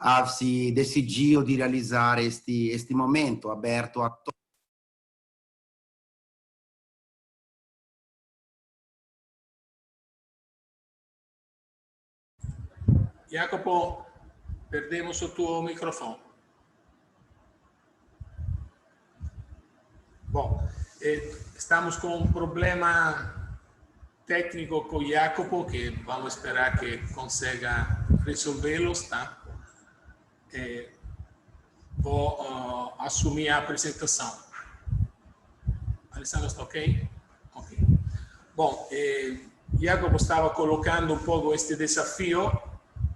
AFSI decidiu de realizar este momento aberto a todos. Jacopo, perdemos o tuo microfone. Bom, estamos com um problema técnico com Jacopo, que vamos esperar que consiga resolvê-los, tá? Vou assumir a apresentação. Alessandro, está ok? Ok. Bom, Jacopo estava colocando um pouco este desafio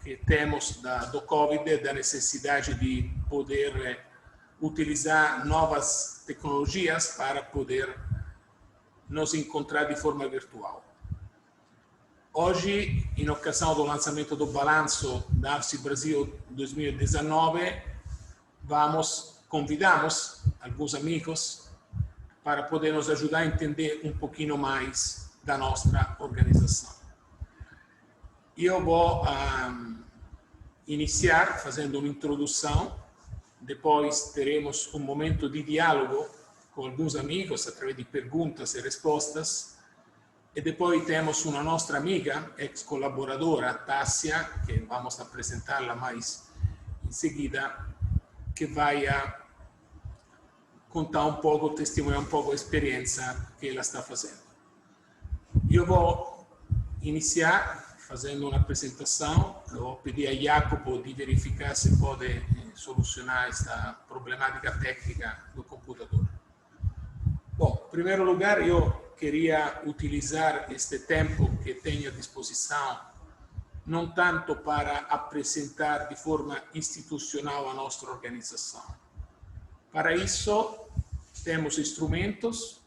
que temos do Covid, da necessidade de poder utilizar novas tecnologias para poder nos encontrar de forma virtual. Hoje, em ocasião do lançamento do balanço da AFSI Brasil 2019, convidamos alguns amigos para poder nos ajudar a entender um pouquinho mais da nossa organização. Eu vou iniciar fazendo uma introdução, depois teremos um momento de diálogo com alguns amigos através de perguntas e respostas, e depois temos uma nossa amiga, ex-colaboradora, Tássia, que vamos apresentá-la mais em seguida, que vai contar um pouco, testemunhar um pouco a experiência que ela está fazendo. Eu vou iniciar fazendo uma apresentação. Eu vou pedir a Jacopo de verificar se pode solucionar esta problemática técnica do computador. Bom, em primeiro lugar, eu queria utilizar este tempo que tenho à disposição não tanto para apresentar de forma institucional a nossa organização. Para isso, temos instrumentos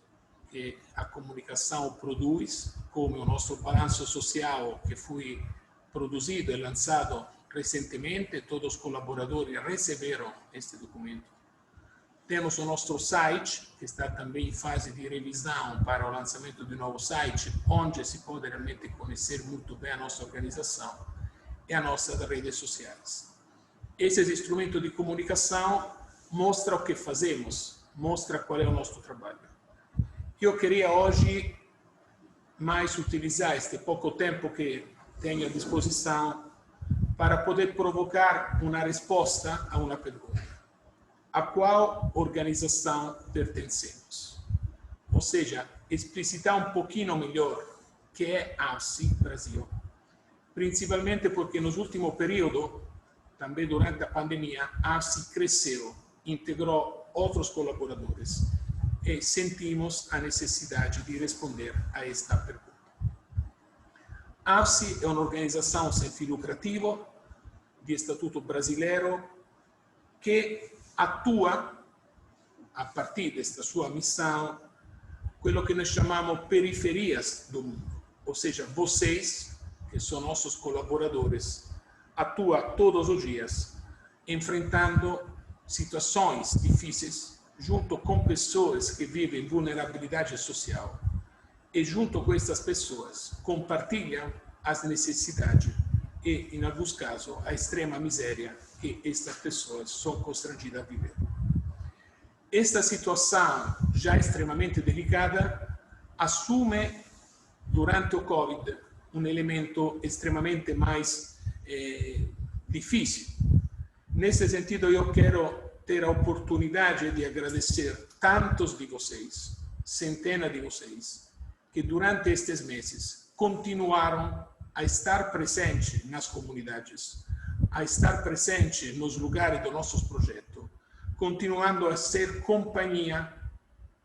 que a comunicação produz, como o nosso balanço social, que foi produzido e lançado recentemente. Todos os colaboradores receberam este documento. Temos o nosso site, que está também em fase de revisão para o lançamento de um novo site, onde se pode realmente conhecer muito bem a nossa organização e as nossas redes sociais. Esses instrumentos de comunicação mostram o que fazemos, mostram qual é o nosso trabalho. Eu queria hoje mais utilizar este pouco tempo que tenho à disposição para poder provocar uma resposta a uma pergunta. A qual organização pertencemos? Ou seja, explicitar um pouquinho melhor o que é a AFSI Brasil. Principalmente porque nos últimos períodos, também durante a pandemia, a AFSI cresceu, integrou outros colaboradores e sentimos a necessidade de responder a esta pergunta. A AFSI é uma organização sem fim lucrativo, de estatuto brasileiro, que atua, a partir desta sua missão, quello que nós chamamos periferias do mundo. Ou seja, vocês, que são nossos colaboradores, atuam todos os dias, enfrentando situações difíceis, junto com pessoas que vivem vulnerabilidade social. E junto com essas pessoas, compartilham as necessidades e, em alguns casos, a extrema miséria que estas pessoas são constrangidas a viver. Esta situação, já extremamente delicada, assume, durante o Covid, um elemento extremamente mais difícil. Nesse sentido, eu quero ter a oportunidade de agradecer tantos de vocês, centenas de vocês, que durante estes meses continuaram a estar presentes nas comunidades, a estar presentes nos lugares dos nossos projetos, continuando a ser companhia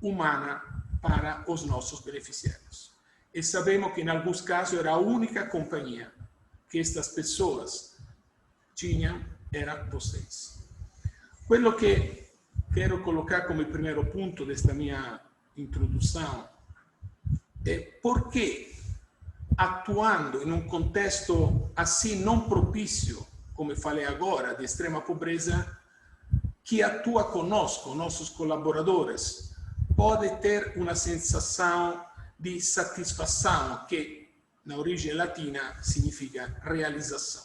humana para os nossos beneficiários. E sabemos que, em alguns casos, era a única companhia que estas pessoas tinham, era vocês. Quello que quero colocar como primeiro ponto desta minha introdução é por que, atuando em um contexto assim não propício, como falei agora, de extrema pobreza, que atua conosco, nossos colaboradores, pode ter uma sensação de satisfação, que na origem latina significa realização.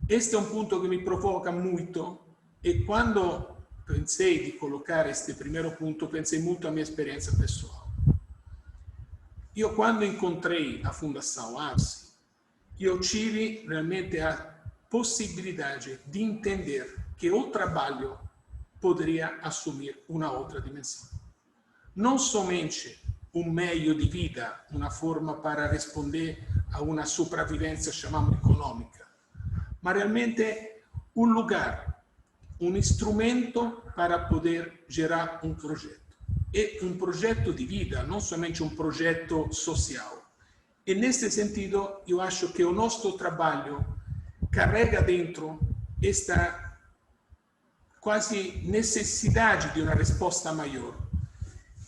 Questo è un punto che mi provoca molto e quando pensei di collocare questo primo punto pensei molto alla mia esperienza pessoale. Io quando incontrei a Fundação ARSI, io tive realmente a possibilidade de entender que o trabalho poderia assumir uma outra dimensão. Não somente um meio de vida, uma forma para responder a uma sopravvivência, chamamos econômica, mas realmente um lugar, um instrumento para poder gerar um projeto. E um projeto de vida, não somente um projeto social. E nesse sentido, eu acho que o nosso trabalho carrega dentro esta quase necessidade de uma resposta maior.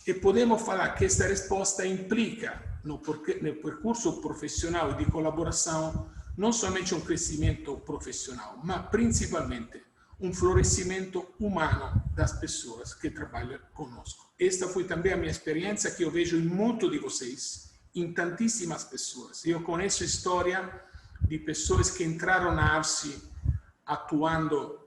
E podemos falar que esta resposta implica, no percurso profissional e de colaboração, não somente um crescimento profissional, mas principalmente um florescimento humano das pessoas que trabalham conosco. Esta foi também a minha experiência que eu vejo em muito de vocês, em tantíssimas pessoas. Eu conheço história de pessoas que entraram na ARSI atuando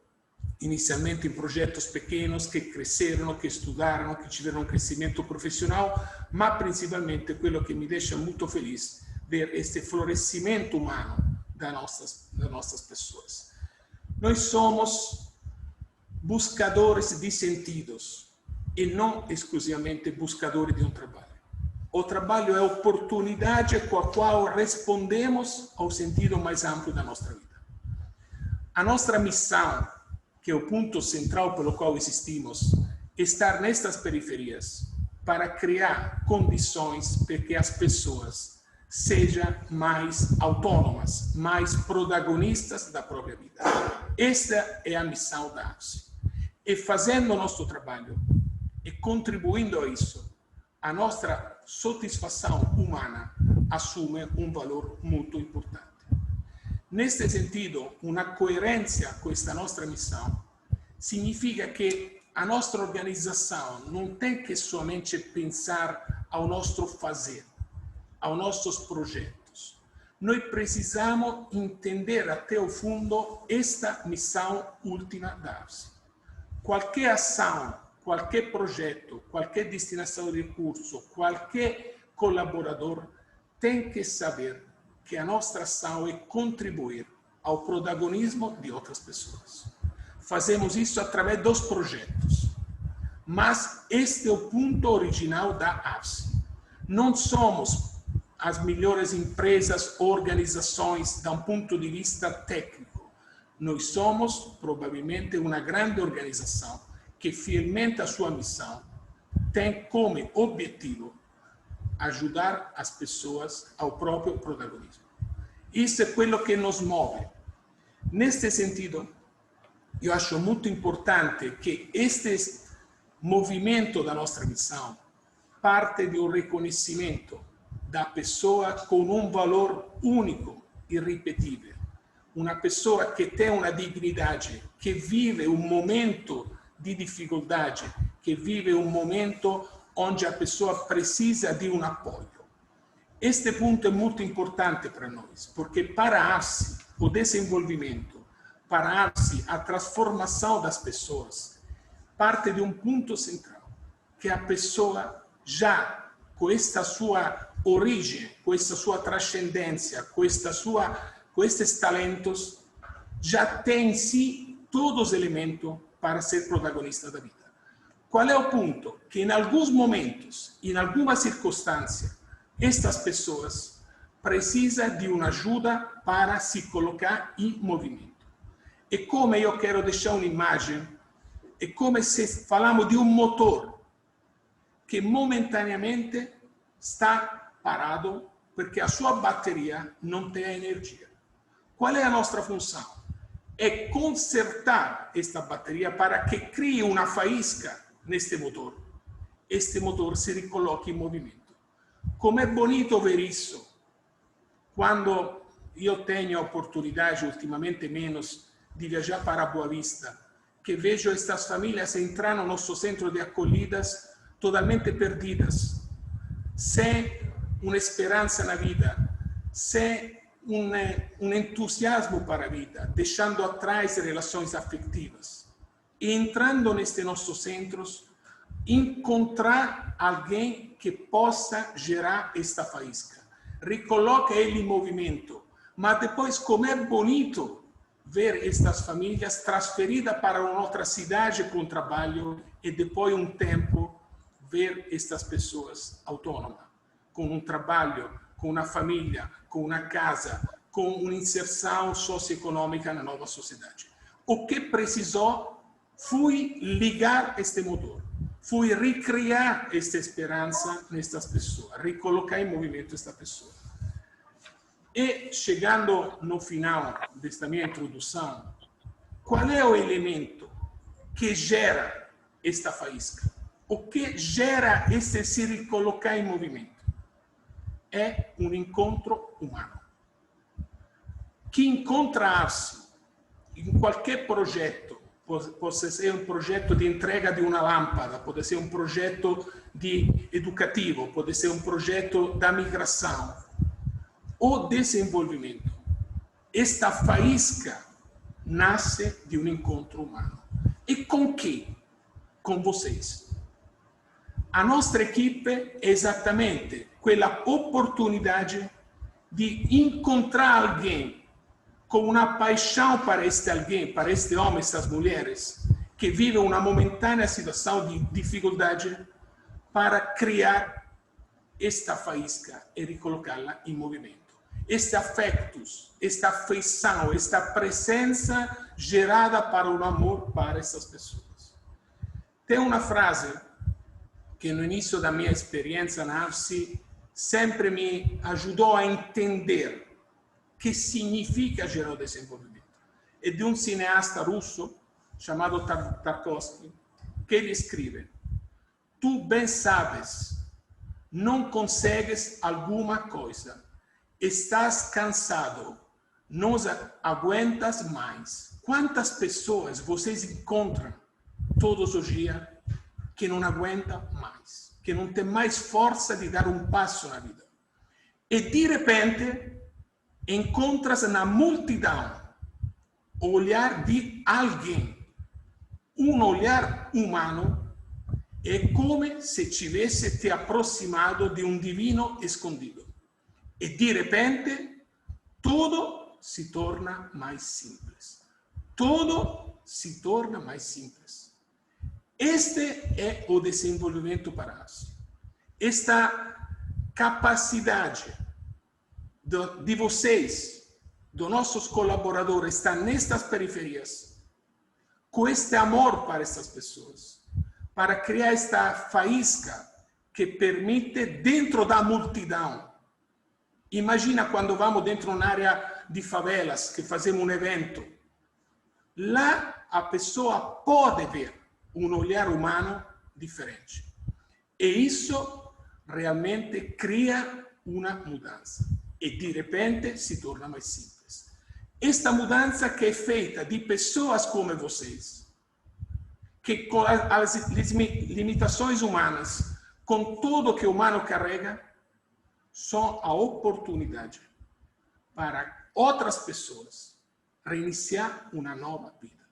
inicialmente em projetos pequenos, que cresceram, que estudaram, que tiveram um crescimento profissional, mas principalmente aquilo que me deixa muito feliz, ver este florescimento humano das nossas pessoas. Nós somos buscadores de sentidos e não exclusivamente buscadores de um trabalho. O trabalho é a oportunidade com a qual respondemos ao sentido mais amplo da nossa vida. A nossa missão, que é o ponto central pelo qual existimos, é estar nestas periferias para criar condições para que as pessoas sejam mais autônomas, mais protagonistas da própria vida. Esta é a missão da ARSI. E fazendo o nosso trabalho e contribuindo a isso, a nossa satisfação humana assume um valor muito importante. Neste sentido, uma coerência com esta nossa missão significa que a nossa organização não tem que somente pensar ao nosso fazer, aos nossos projetos. Nós precisamos entender até o fundo esta missão última da ARSI. Qualquer ação, qualquer projeto, qualquer destinação de recurso, qualquer colaborador tem que saber que a nossa ação é contribuir ao protagonismo de outras pessoas. Fazemos isso através dos projetos. Mas este é o ponto original da ARSI. Não somos as melhores empresas ou organizações da um ponto de vista técnico. Nós somos, provavelmente, uma grande organização que, fielmente à sua missão, tem como objetivo ajudar as pessoas ao próprio protagonismo. Isso é aquilo que nos move. Neste sentido, eu acho muito importante que este movimento da nossa missão parte de um reconhecimento da pessoa com um valor único, irrepetível. Uma pessoa que tem uma dignidade, que vive um momento de dificuldade, que vive um momento onde a pessoa precisa de um apoio. Este ponto é muito importante para nós, porque para a ARSI, o desenvolvimento, para a ARSI, a transformação das pessoas, parte de um ponto central, que a pessoa já, com esta sua origem, com esta sua transcendência, com estes talentos, já tem em si todos os elementos para ser protagonista da vida. Qual é o ponto? Que em alguns momentos, em alguma circunstância, estas pessoas precisam de uma ajuda para se colocar em movimento. E como eu quero deixar uma imagem, é como se falamos de um motor que momentaneamente está parado porque a sua bateria não tem energia. Qual é a nossa função? É consertar esta bateria para que crie uma faísca neste motor. Este motor se ricoloque em movimento. Como é bonito ver isso quando eu tenho a oportunidade, ultimamente menos, de viajar para Boa Vista, que vejo estas famílias entrar no nosso centro de acolhidas totalmente perdidas, sem uma esperança na vida, sem um entusiasmo para a vida, deixando atrás relações afetivas. E entrando nestes nossos centros, encontrar alguém que possa gerar esta faísca. Recoloca ele em movimento. Mas depois, como é bonito ver estas famílias transferidas para uma outra cidade com trabalho e depois um tempo ver estas pessoas autônomas, com um trabalho, com uma família, com uma casa, com uma inserção socioeconômica na nova sociedade. O que precisou foi ligar este motor, foi recriar esta esperança nestas pessoas, recolocar em movimento esta pessoa. E chegando no final desta minha introdução, qual é o elemento que gera esta faísca? O que gera esse se recolocar em movimento? É um encontro humano. Que encontrar-se em qualquer projeto, pode ser um projeto de entrega de uma lâmpada, pode ser um projeto educativo, pode ser um projeto da migração, o desenvolvimento. Esta faísca nasce de um encontro humano. E com quem? Com vocês. A nossa equipe é exatamente aquela oportunidade de encontrar alguém com uma paixão para este alguém, para este homem, estas mulheres, que vivem uma momentânea situação de dificuldade, para criar esta faísca e recolocá-la em movimento. Este afetos, esta afeição, esta presença gerada para o amor para essas pessoas. Tem uma frase que no início da minha experiência na AFSI sempre me ajudou a entender o que significa gerar desenvolvimento. É de um cineasta russo chamado Tarkovsky, que ele escreve: tu bem sabes, não consegues alguma coisa, estás cansado, não aguentas mais. Quantas pessoas vocês encontram todos os dias que não aguentam mais, que não tem mais força de dar um passo na vida? E de repente encontras na multidão o olhar de alguém, um olhar humano, é como se tivesse te aproximado de um divino escondido. E de repente tudo se torna mais simples. Tudo se torna mais simples. Este é o desenvolvimento para nós. Esta capacidade de vocês, dos nossos colaboradores, estar nestas periferias, com este amor para essas pessoas, para criar esta faísca que permite dentro da multidão. Imagina quando vamos dentro de uma área de favelas, que fazemos um evento. Lá a pessoa pode ver um olhar humano diferente. E isso realmente cria uma mudança. E de repente se torna mais simples. Esta mudança que é feita de pessoas como vocês, que com as limitações humanas, com tudo que o humano carrega, são a oportunidade para outras pessoas reiniciar uma nova vida.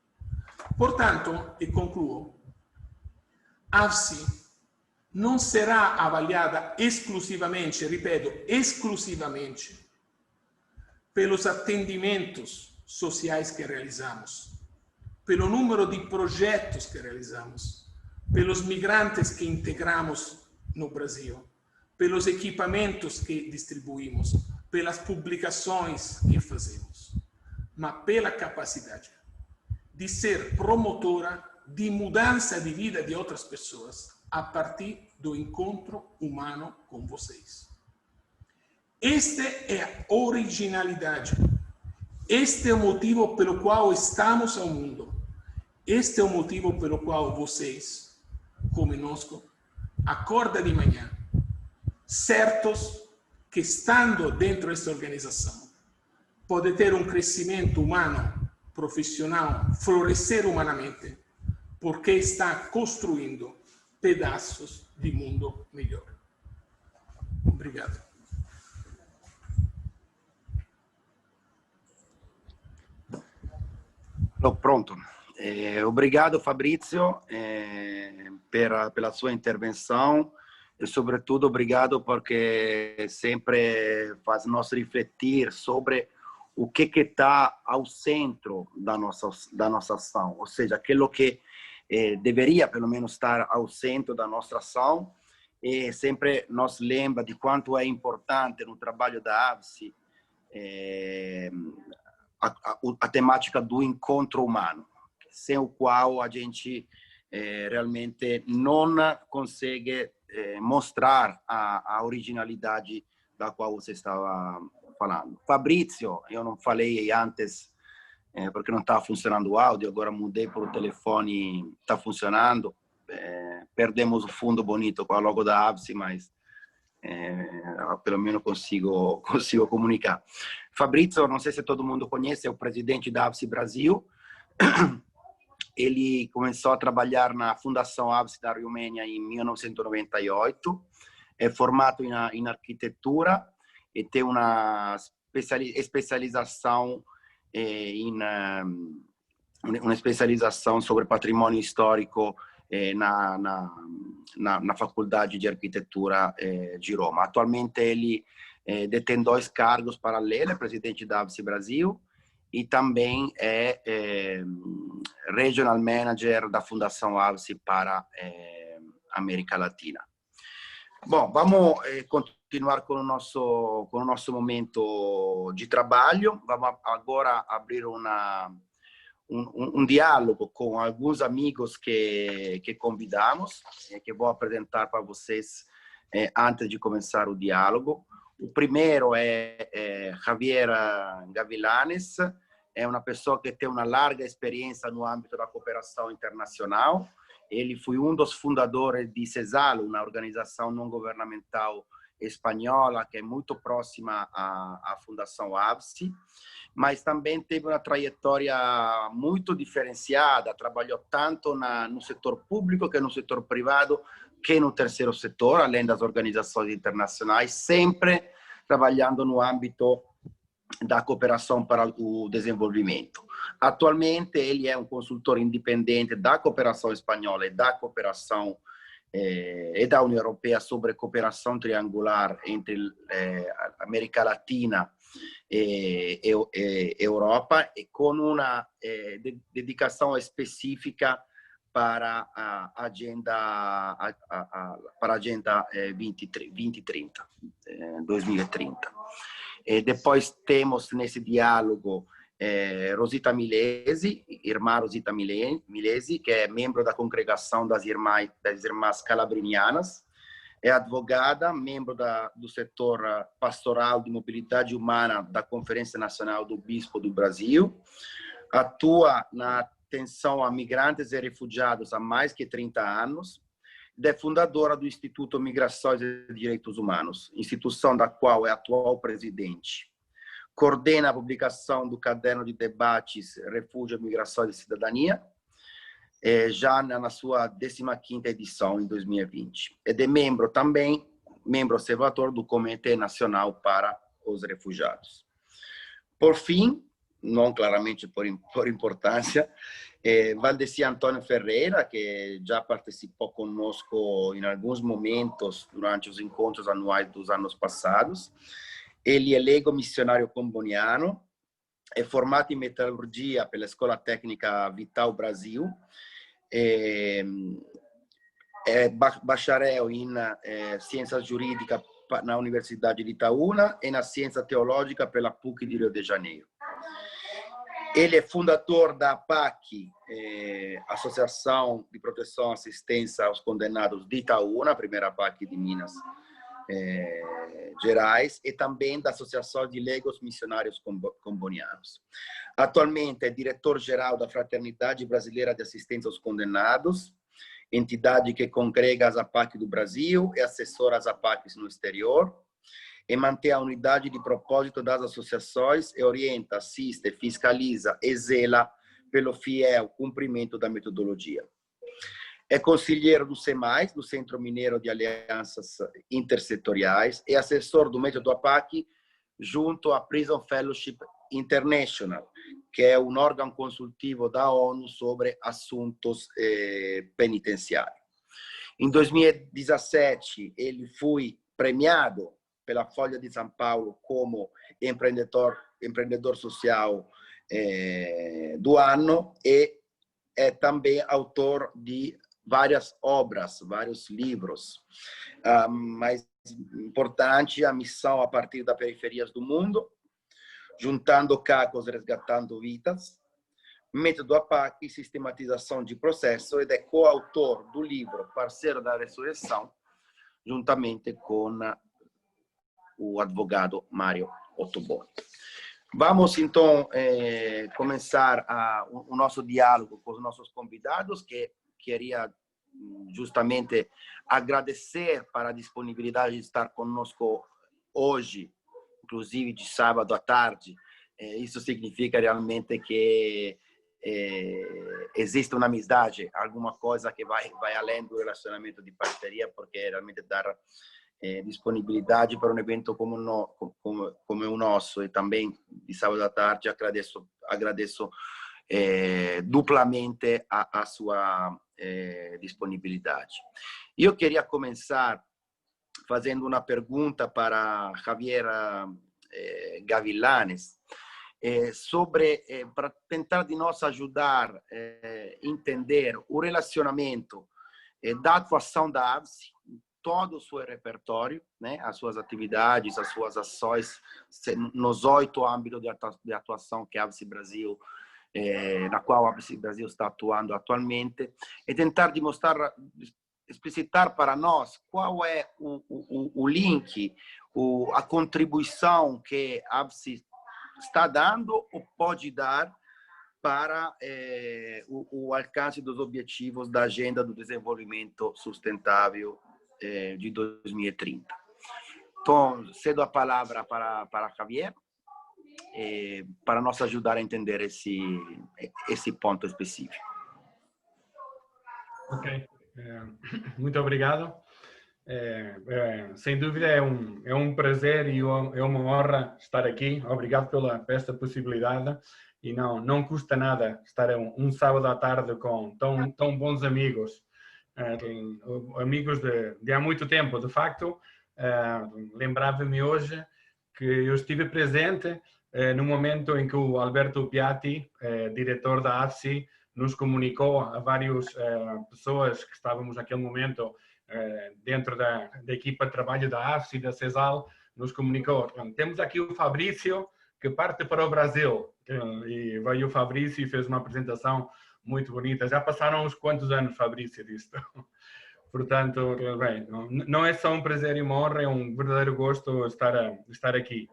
Portanto, e concluo, a AFSI não será avaliada exclusivamente, ripeto, exclusivamente, pelos atendimentos sociais que realizamos, pelo número de projetos que realizamos, pelos migrantes que integramos no Brasil, pelos equipamentos que distribuímos, pelas publicações que fazemos, mas pela capacidade de ser promotora de mudança de vida de outras pessoas a partir do encontro humano com vocês. Esta é a originalidade. Este é o motivo pelo qual estamos ao mundo. Este é o motivo pelo qual vocês, conosco, acordam de manhã, certos que, estando dentro desta organização, pode ter um crescimento humano, profissional, florescer humanamente, porque está construindo pedaços de mundo melhor. Obrigado. Pronto. Obrigado, Fabrizio, pela sua intervenção e, sobretudo, obrigado porque sempre faz nos refletir sobre o que está ao centro da nossa ação, ou seja, aquilo que deveria, pelo menos, estar ao centro da nossa ação, e sempre nos lembra de quanto é importante no trabalho da ABSE a temática do encontro humano, sem o qual a gente realmente não consegue mostrar a originalidade da qual você estava falando. Fabrizio, eu não falei antes porque não estava funcionando o áudio, agora mudei para o telefone, está funcionando. Perdemos o fundo bonito com a logo da ABSE, mas pelo menos consigo comunicar. Fabrizio, não sei se todo mundo conhece, é o presidente da ABSE Brasil. Ele começou a trabalhar na Fundação ABSE da Romênia em 1998, é formado em arquitetura e tem uma especialização uma especialização sobre patrimônio histórico na Faculdade de Arquitetura de Roma. Atualmente ele detém 2 cargos paralelos, é presidente da ABSE Brasil e também é Regional Manager da Fundação ABSE para América Latina. Bom, vamos continuar com o nosso momento de trabalho. Vamos agora abrir um diálogo com alguns amigos que convidamos, que vou apresentar para vocês antes de começar o diálogo. O primeiro é Javier Gavilanes, é uma pessoa que tem uma larga experiência no âmbito da cooperação internacional. Ele foi um dos fundadores de CESAL, uma organização não governamental espanhola que é muito próxima à Fundação ABSE, mas também teve uma trajetória muito diferenciada, trabalhou tanto no setor público que no setor privado, que no terceiro setor, além das organizações internacionais, sempre trabalhando no âmbito da cooperação para o desenvolvimento. Atualmente, ele é um consultor independente da cooperação espanhola e da cooperação e da União Europeia sobre cooperação triangular entre América Latina e Europa, e com uma dedicação específica para a Agenda 2030. E depois temos nesse diálogo Rosita Milesi, irmã Rosita Milesi, que é membro da congregação das irmãs calabrinianas, é advogada, membro do setor pastoral de mobilidade humana da Conferência Nacional do Bispo do Brasil, atua na atenção a migrantes e refugiados há mais de 30 anos, é fundadora do Instituto Migrações e Direitos Humanos, instituição da qual é atual presidente. Coordena a publicação do caderno de debates Refúgio, Migrações e Cidadania, já na sua 15ª edição, em 2020. É membro também, membro observador do Comitê Nacional para os Refugiados. Por fim, não claramente por importância, Valdeci Antônio Ferreira, que já participou conosco em alguns momentos durante os encontros anuais dos anos passados. Ele é leigo missionário comboniano, é formado em metalurgia pela Escola Técnica Vital Brasil, é bacharel em Ciências Jurídicas na Universidade de Itaúna e na Ciência Teológica pela PUC de Rio de Janeiro. Ele é fundador da APAC, Associação de Proteção e Assistência aos Condenados de Itaúna, a primeira APAC de Minas Gerais, e também da Associação de Leigos Missionários Combonianos. Atualmente é diretor-geral da Fraternidade Brasileira de Assistência aos Condenados, entidade que congrega as APAC do Brasil e assessora as APACs no exterior, e mantém a unidade de propósito das associações e orienta, assiste, fiscaliza e zela pelo fiel cumprimento da metodologia. É conselheiro do CEMAIS, do Centro Mineiro de Alianças Intersetoriais, e assessor do método APAC junto à Prison Fellowship International, que é um órgão consultivo da ONU sobre assuntos penitenciários. Em 2017, ele foi premiado pela Folha de São Paulo como empreendedor social do ano e é também autor de várias obras, vários livros. Mais importante, a missão a partir das periferias do mundo, juntando cacos, resgatando vidas, método APAC e sistematização de processo, e é coautor do livro Parceiro da Ressurreição, juntamente com o advogado Mário Ottoboni. Vamos, então, começar o nosso diálogo com os nossos convidados, que queria justamente agradecer para a disponibilidade de estar conosco hoje, inclusive de sábado à tarde. Isso significa realmente que existe uma amizade, alguma coisa que vai além do relacionamento de parceria, porque realmente dar disponibilidade para um evento como o nosso, e também de sábado à tarde, agradeço duplamente a sua disponibilidade. Eu queria começar fazendo uma pergunta para Javier Gavilanes, para tentar de nós ajudar a entender o relacionamento da atuação da AVSI, todo o seu repertório, né, as suas atividades, as suas ações nos 8 âmbitos de atuação que a AVSI Brasil, na qual a AVSI Brasil está atuando atualmente, e tentar explicitar para nós qual é o link, a contribuição que a AVSI está dando ou pode dar para o alcance dos objetivos da Agenda do Desenvolvimento Sustentável de 2030. Então, cedo a palavra para Javier, para nos ajudar a entender esse ponto específico. Ok, muito obrigado. Sem dúvida é um prazer e é uma honra estar aqui. Obrigado por esta possibilidade, e não custa nada estar um sábado à tarde com tão bons amigos, amigos de há muito tempo. De facto, lembrava-me hoje que eu estive presente no momento em que o Alberto Piatti, diretor da AVSI, nos comunicou a várias pessoas que estávamos naquele momento dentro da equipa de trabalho da AVSI, da CESAL, nos comunicou: temos aqui o Fabrício, que parte para o Brasil. E veio o Fabrício e fez uma apresentação muito bonita. Já passaram uns quantos anos, Fabrício, disto. Portanto, bem, não é só um prazer e uma honra, é um verdadeiro gosto estar aqui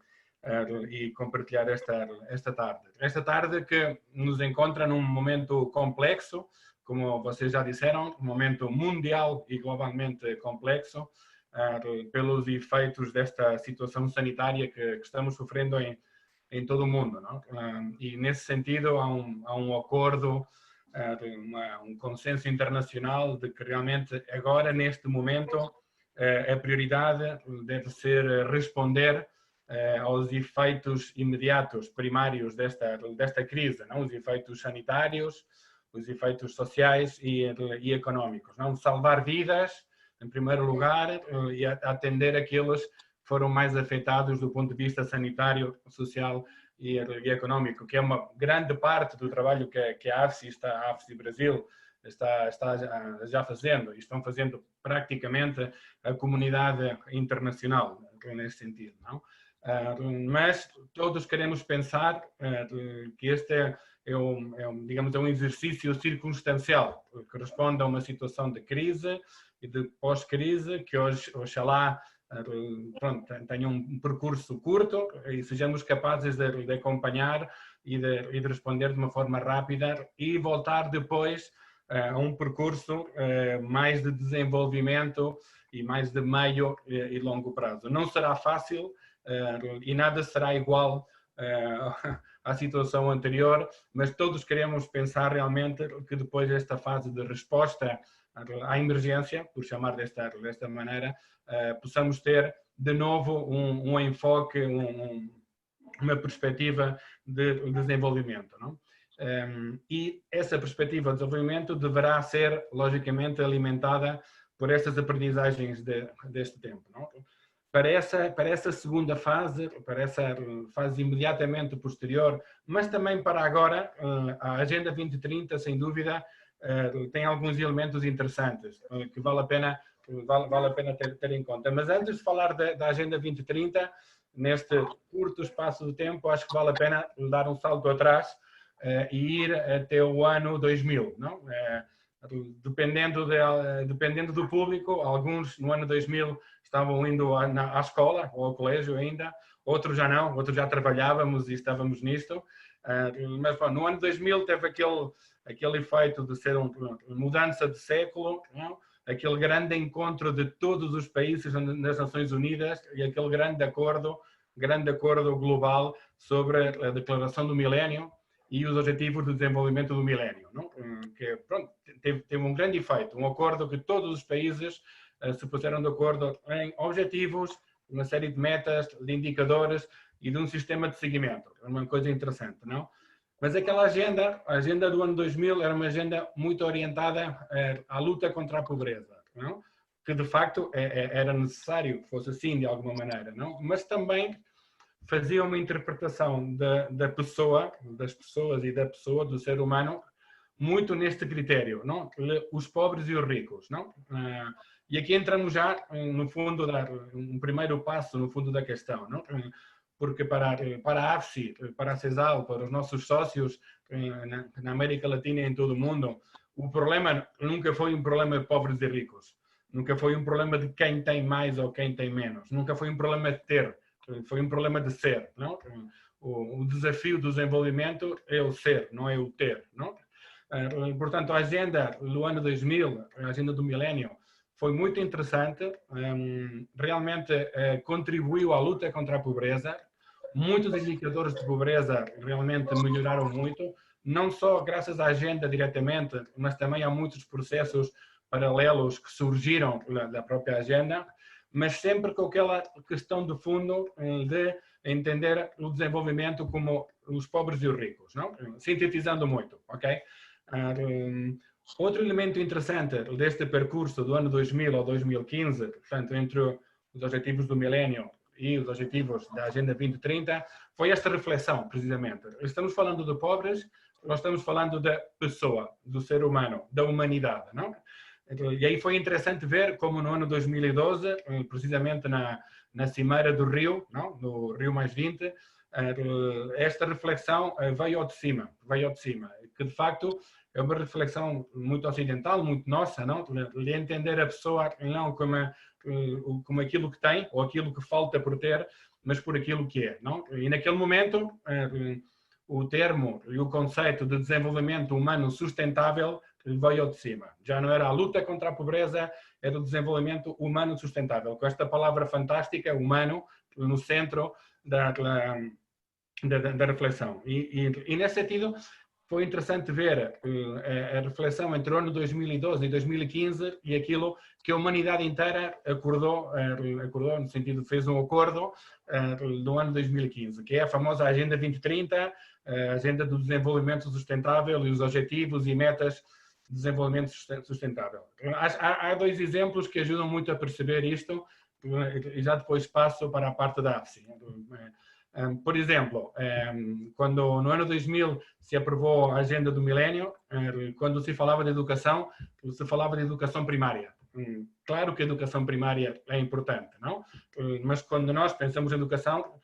e compartilhar esta tarde. Esta tarde que nos encontra num momento complexo, como vocês já disseram, um momento mundial e globalmente complexo, pelos efeitos desta situação sanitária que estamos sofrendo em todo o mundo, não? E nesse sentido há um acordo, um consenso internacional de que realmente agora, neste momento, a prioridade deve ser responder aos efeitos imediatos, primários desta crise, não? Os efeitos sanitários, os efeitos sociais e económicos, não? Salvar vidas, em primeiro lugar, e atender aqueles que foram mais afetados do ponto de vista sanitário, social e económico, que é uma grande parte do trabalho que a AVSI Brasil está já fazendo, e estão fazendo praticamente a comunidade internacional nesse sentido, não? Mas todos queremos pensar que este digamos, um exercício circunstancial que responde a uma situação de crise e de pós-crise, que hoje, oxalá, tenha um percurso curto e sejamos capazes de acompanhar e de responder de uma forma rápida e voltar depois a um percurso mais de desenvolvimento e mais de meio e longo prazo. Não será fácil e nada será igual à situação anterior, mas todos queremos pensar realmente que depois desta fase de resposta à emergência, por chamar desta maneira, possamos ter de novo um enfoque, uma perspectiva de desenvolvimento, não? E essa perspectiva de desenvolvimento deverá ser, logicamente, alimentada por estas aprendizagens deste tempo, não? Para essa segunda fase, para essa fase imediatamente posterior, mas também para agora, a Agenda 2030, sem dúvida, tem alguns elementos interessantes que vale a pena ter em conta. Mas antes de falar da Agenda 2030, neste curto espaço de tempo, acho que vale a pena dar um salto atrás e ir até o ano 2000, não? Dependendo do público, alguns no ano 2000 estavam indo à escola ou ao colégio ainda, outros já não, outros já trabalhávamos e estávamos nisto, mas bom, no ano 2000 teve aquele efeito de ser uma mudança de século, não? Aquele grande encontro de todos os países nas Nações Unidas e aquele grande acordo global sobre a Declaração do Milénio e os Objetivos de Desenvolvimento do Milénio, não? Que pronto, teve um grande efeito, um acordo que todos os países se puseram de acordo em objetivos, uma série de metas, de indicadores e de um sistema de seguimento. É uma coisa interessante, não? Mas aquela agenda, a agenda do ano 2000, era uma agenda muito orientada à luta contra a pobreza, não? Que de facto era necessário que fosse assim de alguma maneira, não? Mas também fazia uma interpretação da pessoa, das pessoas e da pessoa, do ser humano, muito neste critério, não? Os pobres e os ricos, não? E aqui entramos já, no fundo, um primeiro passo, no fundo da questão, não? Porque para a AFSI, para a CESAL, para os nossos sócios na América Latina e em todo o mundo, o problema nunca foi um problema de pobres e ricos. Nunca foi um problema de quem tem mais ou quem tem menos. Nunca foi um problema de ter. Foi um problema de ser, não? O desafio do desenvolvimento é o ser, não é o ter, não? Portanto, a agenda do ano 2000, a agenda do milénio, foi muito interessante, realmente contribuiu à luta contra a pobreza. Muitos indicadores de pobreza realmente melhoraram muito, não só graças à agenda diretamente, mas também há muitos processos paralelos que surgiram da própria agenda, mas sempre com aquela questão de fundo de entender o desenvolvimento como os pobres e os ricos, não? Sintetizando muito, ok? Outro elemento interessante deste percurso do ano 2000 ao 2015, portanto, entre os objetivos do milénio e os objetivos da Agenda 2030, foi esta reflexão, precisamente. Estamos falando de pobres, nós estamos falando da pessoa, do ser humano, da humanidade, não? E aí foi interessante ver como no ano 2012, precisamente na Cimeira do Rio, não? No Rio +20, esta reflexão veio ao de cima, que de facto é uma reflexão muito ocidental, muito nossa, não? De entender a pessoa não como aquilo que tem ou aquilo que falta por ter, mas por aquilo que é, não? E naquele momento o termo e o conceito de desenvolvimento humano sustentável veio ao de cima. Já não era a luta contra a pobreza, era o desenvolvimento humano sustentável, com esta palavra fantástica, humano, no centro da reflexão. E nesse sentido, foi interessante ver a reflexão entre o ano 2012 e 2015 e aquilo que a humanidade inteira acordou no sentido, fez um acordo do ano 2015, que é a famosa Agenda 2030, a Agenda do Desenvolvimento Sustentável e os objetivos e metas de desenvolvimento sustentável. Há dois exemplos que ajudam muito a perceber isto e já depois passo para a parte da AFSI. Por exemplo, quando no ano 2000 se aprovou a Agenda do Milénio, quando se falava de educação, se falava de educação primária. Claro que a educação primária é importante, não? Mas quando nós pensamos em educação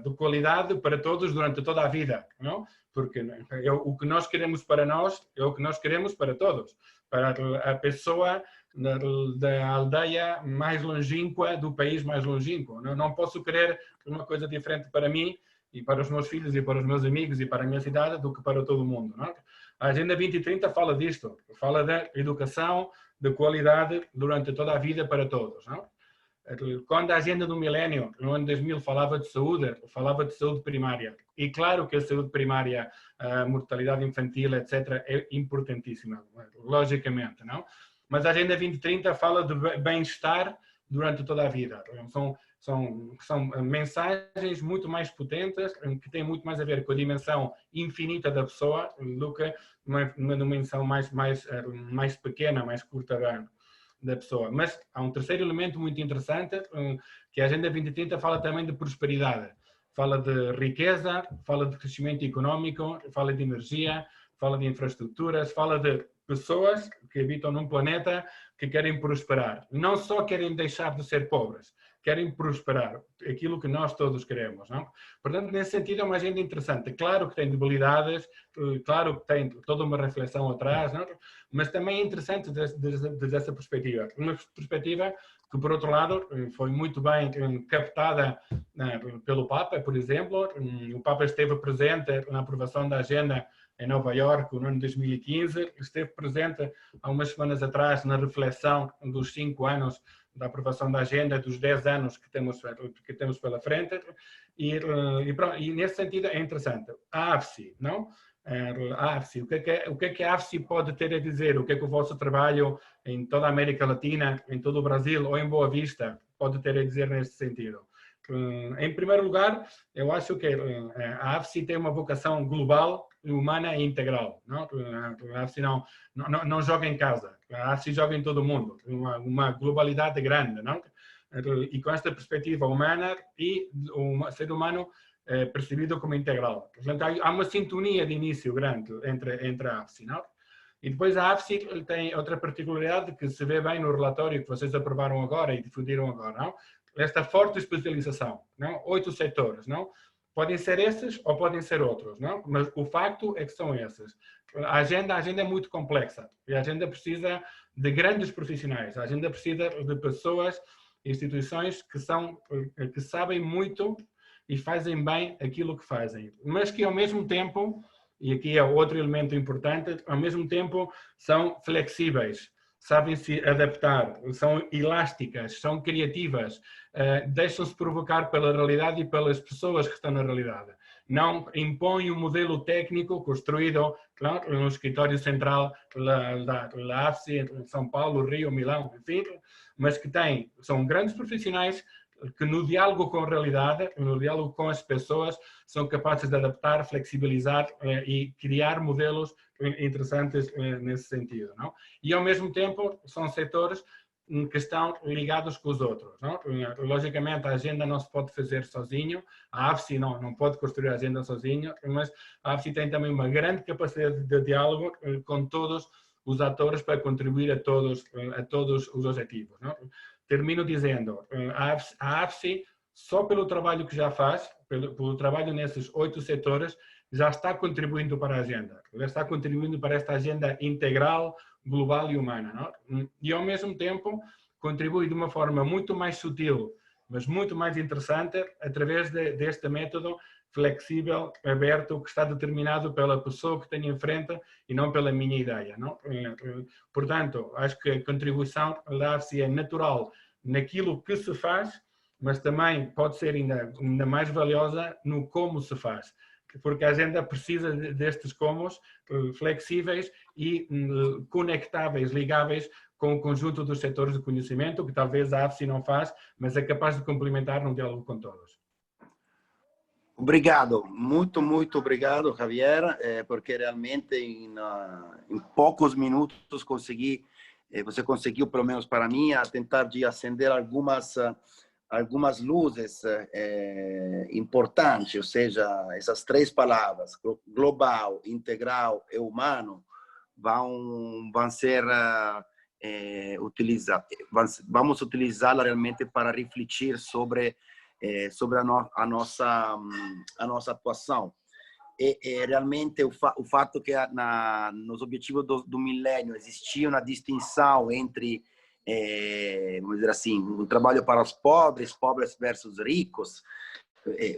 de qualidade para todos durante toda a vida, não? Porque o que nós queremos para nós é o que nós queremos para todos. Para a pessoa da aldeia mais longínqua do país mais longínquo. Não posso querer uma coisa diferente para mim e para os meus filhos e para os meus amigos e para a minha cidade do que para todo o mundo. Não? A Agenda 2030 fala disto, fala da educação de qualidade durante toda a vida para todos. Não? Quando a Agenda do Milénio, no ano 2000, falava de saúde primária. E claro que a saúde primária, a mortalidade infantil, etc., é importantíssima, logicamente, não? Mas a Agenda 2030 fala de bem-estar durante toda a vida. São mensagens muito mais potentes, que têm muito mais a ver com a dimensão infinita da pessoa do que uma dimensão mais pequena, mais curta da pessoa. Mas há um terceiro elemento muito interessante, que a Agenda 2030 fala também de prosperidade. Fala de riqueza, fala de crescimento econômico, fala de energia, fala de infraestruturas, fala de pessoas que habitam num planeta que querem prosperar. Não só querem deixar de ser pobres, querem prosperar, aquilo que nós todos queremos, não? Portanto, nesse sentido é uma agenda interessante. Claro que tem debilidades, claro que tem toda uma reflexão atrás, não? Mas também é interessante desde essa perspectiva. Uma perspectiva que, por outro lado, foi muito bem captada pelo Papa, por exemplo. O Papa esteve presente na aprovação da agenda em Nova Iorque, no ano de 2015, esteve presente há umas semanas atrás na reflexão dos 5 anos da aprovação da agenda, dos 10 anos que temos pela frente, e nesse sentido é interessante. A AFSI, não? A AFSI, o que é que a AFSI pode ter a dizer? O que é que o vosso trabalho em toda a América Latina, em todo o Brasil ou em Boa Vista pode ter a dizer nesse sentido? Em primeiro lugar, eu acho que a AFSI tem uma vocação global, humana e integral. Não? A AFSI não joga em casa, a AFSI joga em todo o mundo, uma globalidade grande. Não? E com esta perspectiva humana e o ser humano percebido como integral. Portanto, há uma sintonia de início grande entre a AFSI. Não? E depois a AFSI tem outra particularidade que se vê bem no relatório que vocês aprovaram agora e difundiram agora. Não? Esta forte especialização, não? 8 setores, não? Podem ser esses ou podem ser outros, não? Mas o facto é que são esses. A agenda é muito complexa e a agenda precisa de grandes profissionais, a agenda precisa de pessoas, instituições que sabem muito e fazem bem aquilo que fazem, mas que ao mesmo tempo, e aqui é outro elemento importante, ao mesmo tempo são flexíveis, sabem se adaptar, são elásticas, são criativas, deixam-se provocar pela realidade e pelas pessoas que estão na realidade. Não impõem um modelo técnico construído, claro, no escritório central da AFSI, em São Paulo, Rio, Milão, enfim, mas que são grandes profissionais que no diálogo com a realidade, no diálogo com as pessoas, são capazes de adaptar, flexibilizar e criar modelos interessantes nesse sentido. Não? E, ao mesmo tempo, são setores que estão ligados com os outros. Não? Logicamente, a agenda não se pode fazer sozinho, a AFSI não pode construir a agenda sozinho, mas a AFSI tem também uma grande capacidade de diálogo com todos os atores para contribuir a todos os objetivos. Não? Termino dizendo, a AFSI, só pelo trabalho que já faz, pelo trabalho nesses 8 setores, já está contribuindo para a agenda. Já está contribuindo para esta agenda integral, global e humana. Não? E, ao mesmo tempo, contribui de uma forma muito mais sutil, mas muito mais interessante, através deste método flexível, aberto, que está determinado pela pessoa que tenho em frente e não pela minha ideia. Não? Portanto, acho que a contribuição da AFSI é natural naquilo que se faz, mas também pode ser ainda mais valiosa no como se faz. Porque a agenda precisa destes comos flexíveis e conectáveis, ligáveis com o conjunto dos setores de conhecimento, que talvez a AFSI não faz, mas é capaz de complementar num diálogo com todos. Obrigado, muito obrigado, Javier, porque realmente em poucos minutos você conseguiu, pelo menos para mim, a tentar de acender algumas luzes importantes, ou seja, essas 3 palavras, global, integral e humano, vão ser utilizadas, vamos utilizá-la realmente para refletir sobre a nossa atuação. E realmente o fato que nos objetivos do milênio existia uma distinção entre, vamos dizer assim, um trabalho para os pobres versus ricos,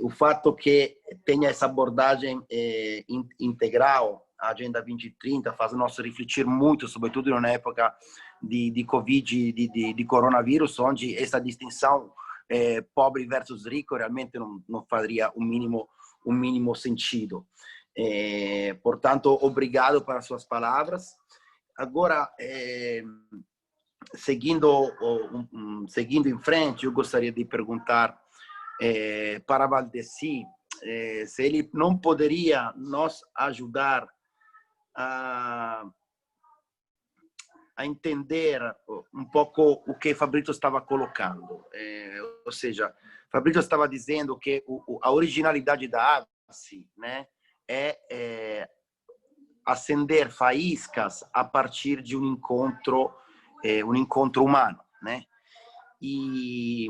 o fato que tenha essa abordagem integral, a Agenda 2030 faz nós refletir muito, sobretudo na época de Covid, de coronavírus, onde essa distinção pobre versus rico realmente não faria o mínimo sentido. Portanto, obrigado pelas suas palavras. Agora, seguindo em frente, eu gostaria de perguntar para Valdeci se ele não poderia nos ajudar a entender um pouco o que Fabrício estava colocando. Ou seja, Fabrício estava dizendo que a originalidade da AVSE, né, é acender faíscas a partir de um encontro humano, né? E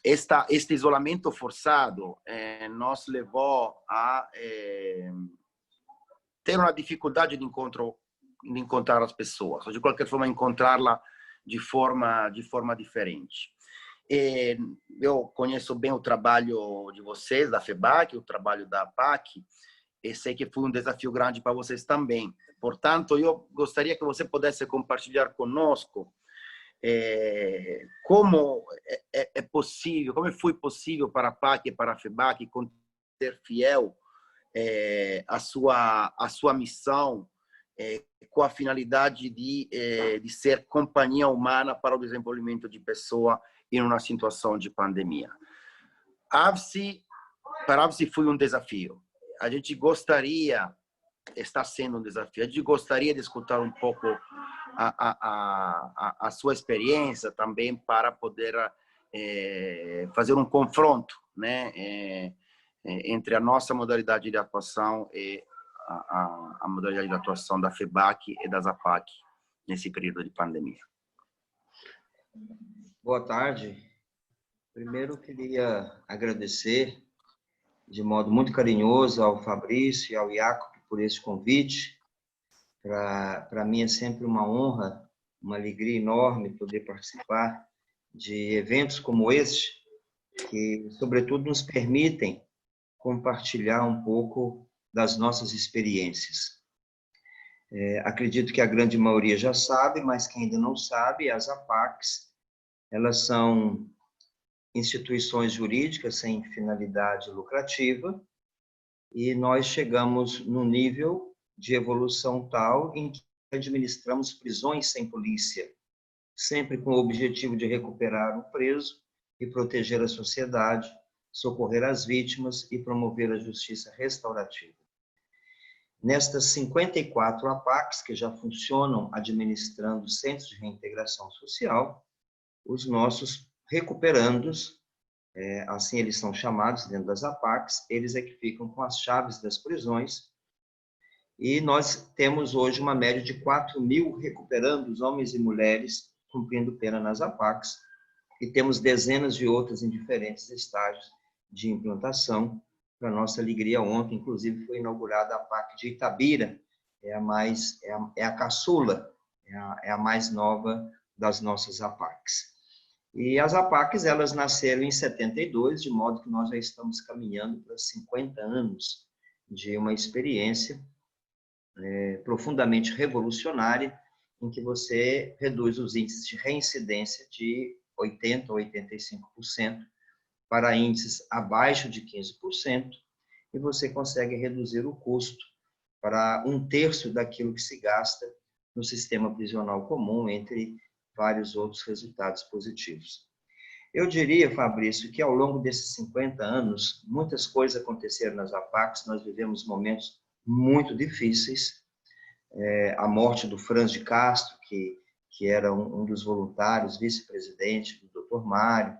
este isolamento forçado nos levou a ter uma dificuldade de encontrar as pessoas, ou de qualquer forma encontrá-la de forma diferente. Eu conheço bem o trabalho de vocês, da FEBAC, o trabalho da APAC, e sei que foi um desafio grande para vocês também. Portanto, eu gostaria que você pudesse compartilhar conosco como é possível, como foi possível para a APAC e para a FEBAC ser fiel à sua missão, com a finalidade de ser companhia humana para o desenvolvimento de pessoa em uma situação de pandemia. Para a AVSE foi um desafio. A gente gostaria, está sendo um desafio, a gente gostaria de escutar um pouco a sua experiência também para poder fazer um confronto, né, entre a nossa modalidade de atuação e a modalidade de atuação da FEBAC e das APAC nesse período de pandemia. Boa tarde. Primeiro, eu queria agradecer de modo muito carinhoso ao Fabrício e ao Jacopo por esse convite. Para mim é sempre uma honra, uma alegria enorme poder participar de eventos como este, que, sobretudo, nos permitem compartilhar um pouco das nossas experiências. Acredito que a grande maioria já sabe, mas quem ainda não sabe, as APACs, elas são instituições jurídicas sem finalidade lucrativa, e nós chegamos no nível de evolução tal em que administramos prisões sem polícia, sempre com o objetivo de recuperar o preso e proteger a sociedade, socorrer as vítimas e promover a justiça restaurativa. Nestas 54 APACs que já funcionam administrando centros de reintegração social, os nossos recuperandos, assim eles são chamados dentro das APACs, eles é que ficam com as chaves das prisões, e nós temos hoje uma média de 4.000 recuperandos, homens e mulheres, cumprindo pena nas APACs, e temos dezenas de outras em diferentes estágios de implantação. Para nossa alegria, ontem, inclusive, foi inaugurada a APAC de Itabira, é a caçula, é a mais nova das nossas APACs. E as APACs, elas nasceram em 72, de modo que nós já estamos caminhando para 50 anos de uma experiência profundamente revolucionária, em que você reduz os índices de reincidência de 80% a 85% para índices abaixo de 15%, e você consegue reduzir o custo para 1/3 daquilo que se gasta no sistema prisional comum, entre vários outros resultados positivos. Eu diria, Fabrício, que ao longo desses 50 anos, muitas coisas aconteceram nas APACs, nós vivemos momentos muito difíceis. A morte do Franz de Castro, que era um dos voluntários, vice-presidente do Dr. Mário,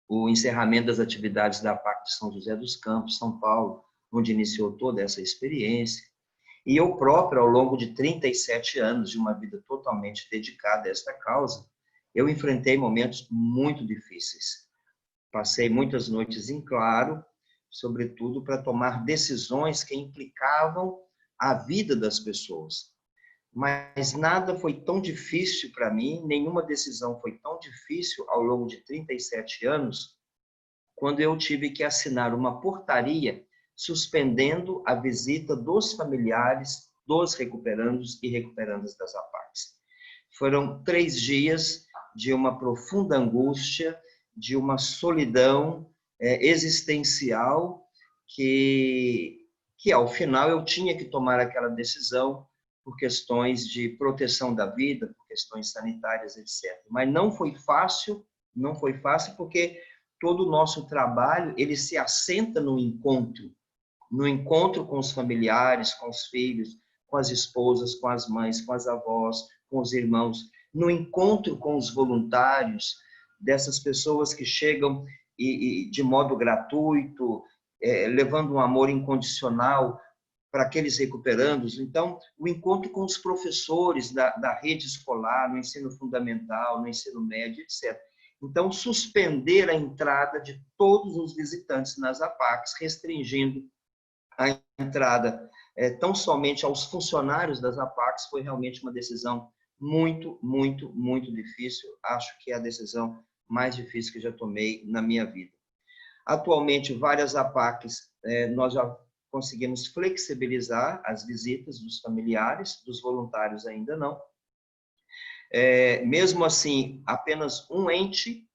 o encerramento das atividades da APAC de São José dos Campos, São Paulo, onde iniciou toda essa experiência. E eu próprio, ao longo de 37 anos de uma vida totalmente dedicada a esta causa, eu enfrentei momentos muito difíceis. Passei muitas noites em claro, sobretudo para tomar decisões que implicavam a vida das pessoas. Mas nada foi tão difícil para mim, nenhuma decisão foi tão difícil ao longo de 37 anos, quando eu tive que assinar uma portaria suspendendo a visita dos familiares dos recuperandos e recuperandas das APACs. Foram 3 dias de uma profunda angústia, de uma solidão existencial, que ao final eu tinha que tomar aquela decisão, por questões de proteção da vida, por questões sanitárias, etc. Mas não foi fácil porque todo o nosso trabalho ele se assenta no encontro com os familiares, com os filhos, com as esposas, com as mães, com as avós, com os irmãos, no encontro com os voluntários, dessas pessoas que chegam e de modo gratuito, levando um amor incondicional para aqueles recuperandos. Então, o encontro com os professores da rede escolar, no ensino fundamental, no ensino médio, etc. Então, suspender a entrada de todos os visitantes nas APACs, restringindo a entrada tão somente aos funcionários das APACs, foi realmente uma decisão muito, muito, muito difícil. Acho que é a decisão mais difícil que já tomei na minha vida. Atualmente, várias APACs, nós já conseguimos flexibilizar as visitas dos familiares, dos voluntários ainda não. Mesmo assim, apenas um ente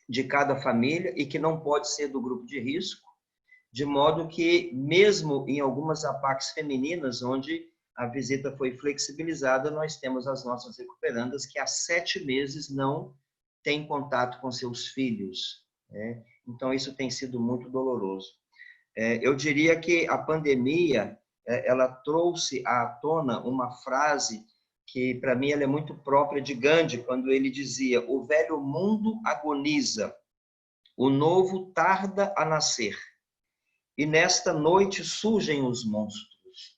de cada família e que não pode ser do grupo de risco, de modo que, mesmo em algumas APACs femininas, onde a visita foi flexibilizada, nós temos as nossas recuperandas que há 7 meses não têm contato com seus filhos. Então, isso tem sido muito doloroso. Eu diria que a pandemia, ela trouxe à tona uma frase que, para mim, ela é muito própria de Gandhi, quando ele dizia: o velho mundo agoniza, o novo tarda a nascer, e nesta noite surgem os monstros.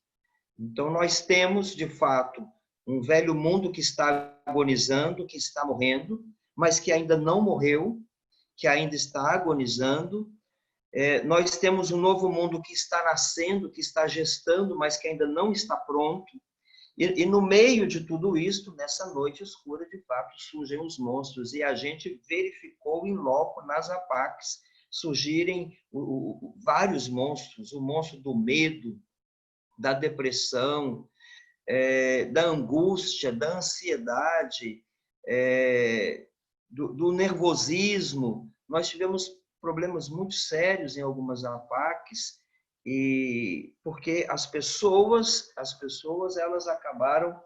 Então, nós temos, de fato, um velho mundo que está agonizando, que está morrendo, mas que ainda não morreu, que ainda está agonizando. Nós temos um novo mundo que está nascendo, que está gestando, mas que ainda não está pronto. E no meio de tudo isso, nessa noite escura, de fato, surgem os monstros. E a gente verificou em loco, nas APACs, surgirem vários monstros. O monstro do medo, da depressão, da angústia, da ansiedade, do nervosismo. Nós tivemos problemas muito sérios em algumas APACs, porque as pessoas elas acabaram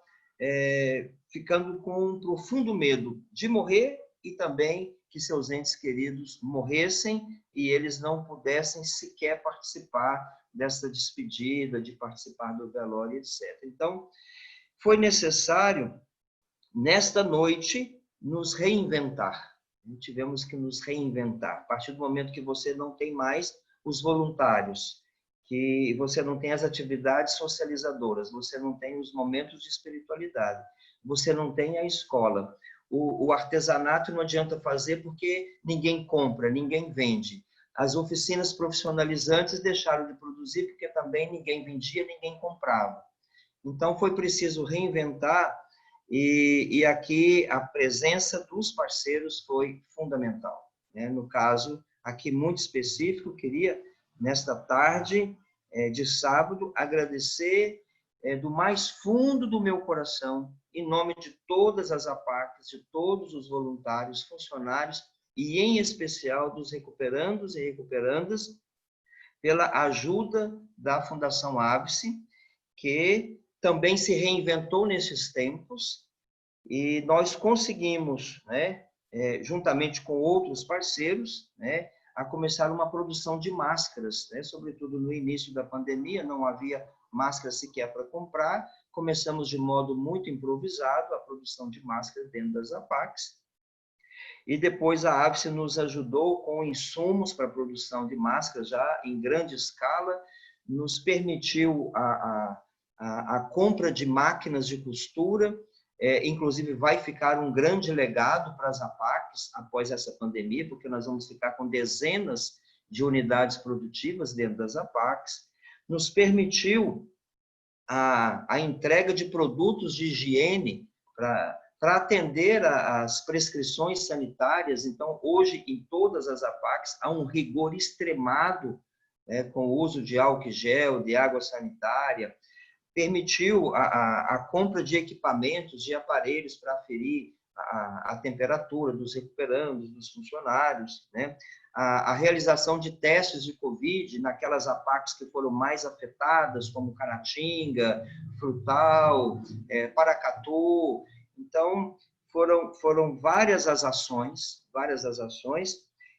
ficando com um profundo medo de morrer e também que seus entes queridos morressem e eles não pudessem sequer participar dessa despedida, de participar do velório, etc. Então, foi necessário, nesta noite, nos reinventar. Tivemos que nos reinventar. A partir do momento que você não tem mais os voluntários, que você não tem as atividades socializadoras, você não tem os momentos de espiritualidade, você não tem a escola. O artesanato não adianta fazer porque ninguém compra, ninguém vende. As oficinas profissionalizantes deixaram de produzir porque também ninguém vendia, ninguém comprava. Então, foi preciso reinventar e aqui a presença dos parceiros foi fundamental. No caso, aqui muito específico, queria, nesta tarde de sábado, agradecer do mais fundo do meu coração, em nome de todas as APACs, de todos os voluntários, funcionários, e em especial dos recuperandos e recuperandas, pela ajuda da Fundação Ábice, que também se reinventou nesses tempos, e nós conseguimos, juntamente com outros parceiros, a começar uma produção de máscaras, sobretudo no início da pandemia, não havia máscara sequer para comprar, começamos de modo muito improvisado a produção de máscaras dentro das APACs, e depois a Ábice nos ajudou com insumos para a produção de máscaras já em grande escala, nos permitiu a compra de máquinas de costura, inclusive vai ficar um grande legado para as APACs após essa pandemia, porque nós vamos ficar com dezenas de unidades produtivas dentro das APACs, nos permitiu a entrega de produtos de higiene para atender às prescrições sanitárias. Então, hoje, em todas as APACs, há um rigor extremado com o uso de álcool gel, de água sanitária, permitiu a compra de equipamentos, de aparelhos para aferir a temperatura dos recuperandos, dos funcionários, né? A realização de testes de Covid naquelas APACs que foram mais afetadas, como Caratinga, Frutal, Paracatu. Então, foram várias as ações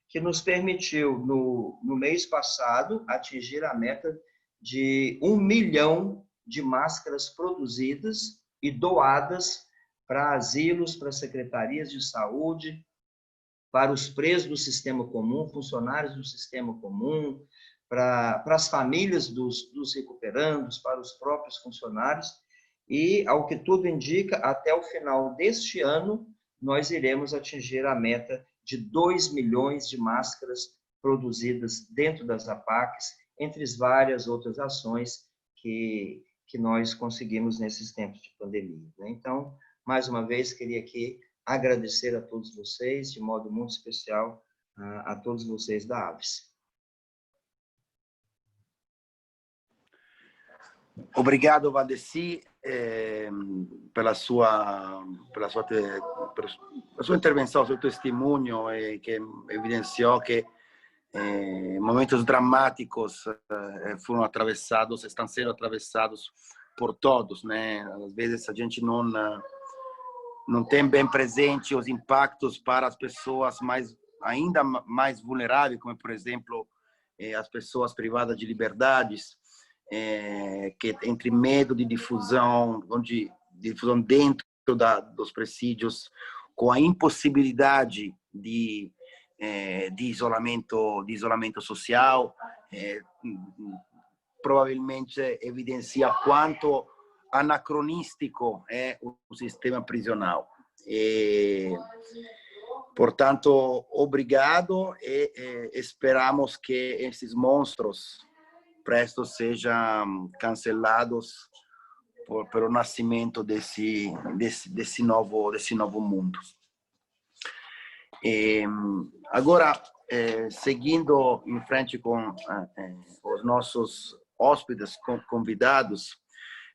que nos permitiu, no mês passado, atingir a meta de 1 milhão de máscaras produzidas e doadas para asilos, para secretarias de saúde, para os presos do sistema comum, funcionários do sistema comum, para as famílias dos recuperandos, para os próprios funcionários. E, ao que tudo indica, até o final deste ano, nós iremos atingir a meta de 2 milhões de máscaras produzidas dentro das APACs, entre as várias outras ações que nós conseguimos nesses tempos de pandemia. Então, mais uma vez, queria aqui agradecer a todos vocês, de modo muito especial a todos vocês da AVS. Obrigado, Valdeci, pela sua intervenção, seu testemunho, que evidenciou que momentos dramáticos foram atravessados, estão sendo atravessados por todos, né? Às vezes a gente não tem bem presente os impactos para as pessoas ainda mais vulneráveis, como, por exemplo, as pessoas privadas de liberdades, que entre medo de difusão dentro dos presídios, com a impossibilidade de isolamento social, provavelmente evidencia quanto anacronístico é o sistema prisional. Portanto, obrigado e esperamos que esses monstros presto sejam cancelados pelo nascimento desse novo mundo. Agora, seguindo em frente com os nossos hóspedes convidados,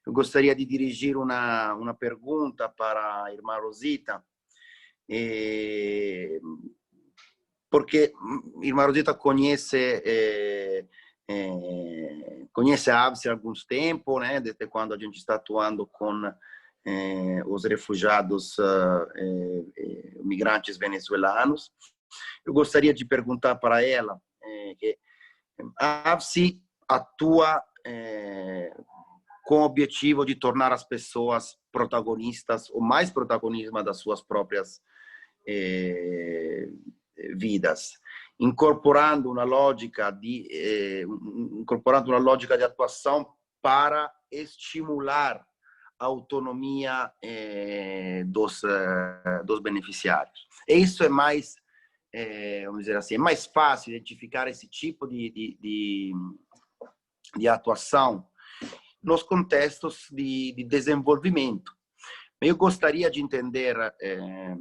eu gostaria de dirigir uma pergunta para a irmã Rosita, porque a irmã Rosita conhece a AVS há algum tempo, né? Desde quando a gente está atuando com os refugiados migrantes venezuelanos. Eu gostaria de perguntar para ela que a AVS atua com o objetivo de tornar as pessoas protagonistas, ou mais protagonistas das suas próprias vidas, incorporando uma lógica de atuação para estimular a autonomia dos beneficiários. E isso é mais, vamos dizer assim, é mais fácil identificar esse tipo de atuação nos contextos de desenvolvimento. Eu gostaria de entender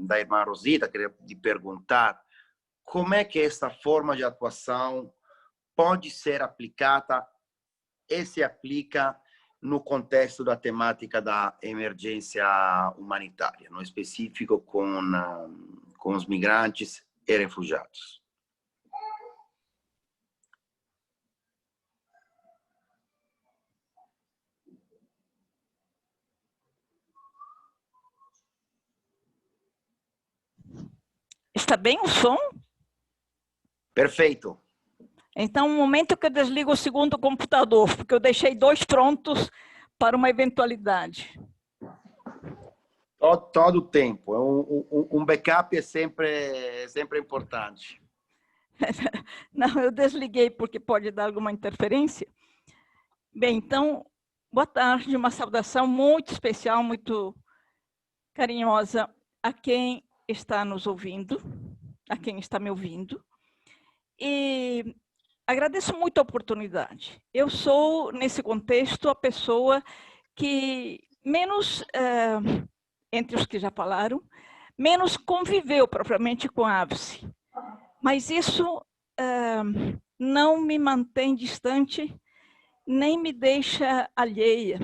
da irmã Rosita, queria de perguntar como é que essa forma de atuação pode ser aplicada e se aplica no contexto da temática da emergência humanitária, no específico com os migrantes e refugiados. Está bem o som? Perfeito. Então, um momento que eu desligo o segundo computador, porque eu deixei 2 prontos para uma eventualidade. Todo o tempo. Um backup é sempre importante. Não, eu desliguei porque pode dar alguma interferência. Bem, então, boa tarde, uma saudação muito especial, muito carinhosa a quem está nos ouvindo, a quem está me ouvindo. E agradeço muito a oportunidade. Eu sou, nesse contexto, a pessoa que menos, entre os que já falaram, menos conviveu propriamente com a AVS. Mas isso não me mantém distante, nem me deixa alheia.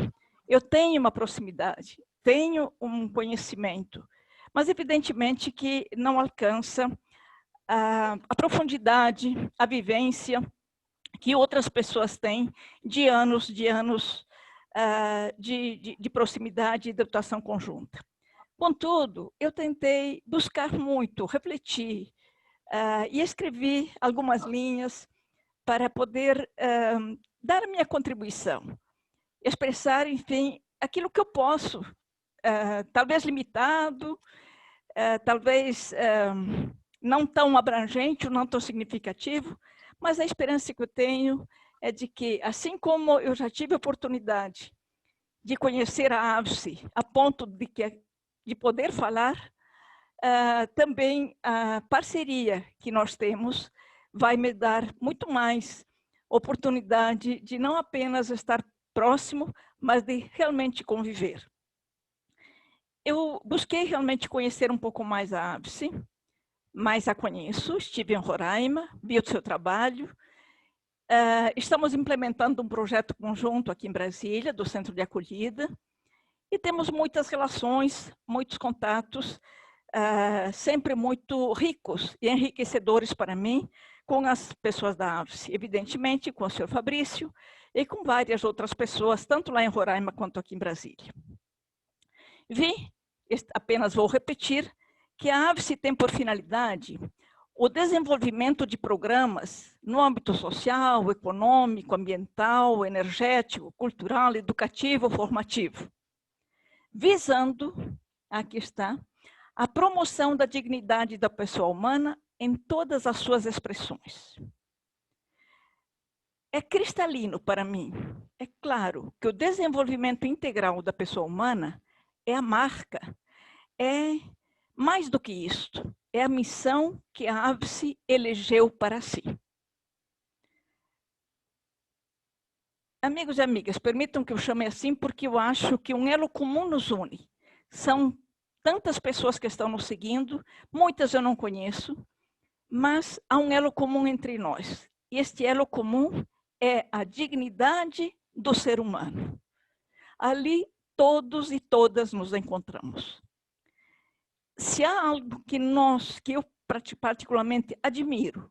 Eu tenho uma proximidade, tenho um conhecimento, mas evidentemente que não alcança a profundidade, a vivência que outras pessoas têm de anos de proximidade e de atuação conjunta. Contudo, eu tentei buscar muito, refletir, e escrevi algumas linhas para poder dar a minha contribuição, expressar, enfim, aquilo que eu posso, talvez limitado, talvez não tão abrangente ou não tão significativo, mas a esperança que eu tenho é de que, assim como eu já tive a oportunidade de conhecer a AVSE, a ponto de poder falar, também a parceria que nós temos vai me dar muito mais oportunidade de não apenas estar próximo, mas de realmente conviver. Eu busquei realmente conhecer um pouco mais a AVSE, mas a conheço, estive em Roraima, vi o seu trabalho. Estamos implementando um projeto conjunto aqui em Brasília, do Centro de Acolhida, e temos muitas relações, muitos contatos, sempre muito ricos e enriquecedores para mim, com as pessoas da AVSE, evidentemente com o senhor Fabrício e com várias outras pessoas, tanto lá em Roraima quanto aqui em Brasília. Apenas vou repetir, que a AVSE tem por finalidade o desenvolvimento de programas no âmbito social, econômico, ambiental, energético, cultural, educativo, formativo, visando, aqui está, a promoção da dignidade da pessoa humana em todas as suas expressões. É cristalino para mim, é claro que o desenvolvimento integral da pessoa humana é a marca, é mais do que isto, é a missão que a AVSE elegeu para si. Amigos e amigas, permitam que eu chame assim porque eu acho que um elo comum nos une. São tantas pessoas que estão nos seguindo, muitas eu não conheço, mas há um elo comum entre nós. E este elo comum é a dignidade do ser humano. Ali todos e todas nos encontramos. Se há algo que eu particularmente admiro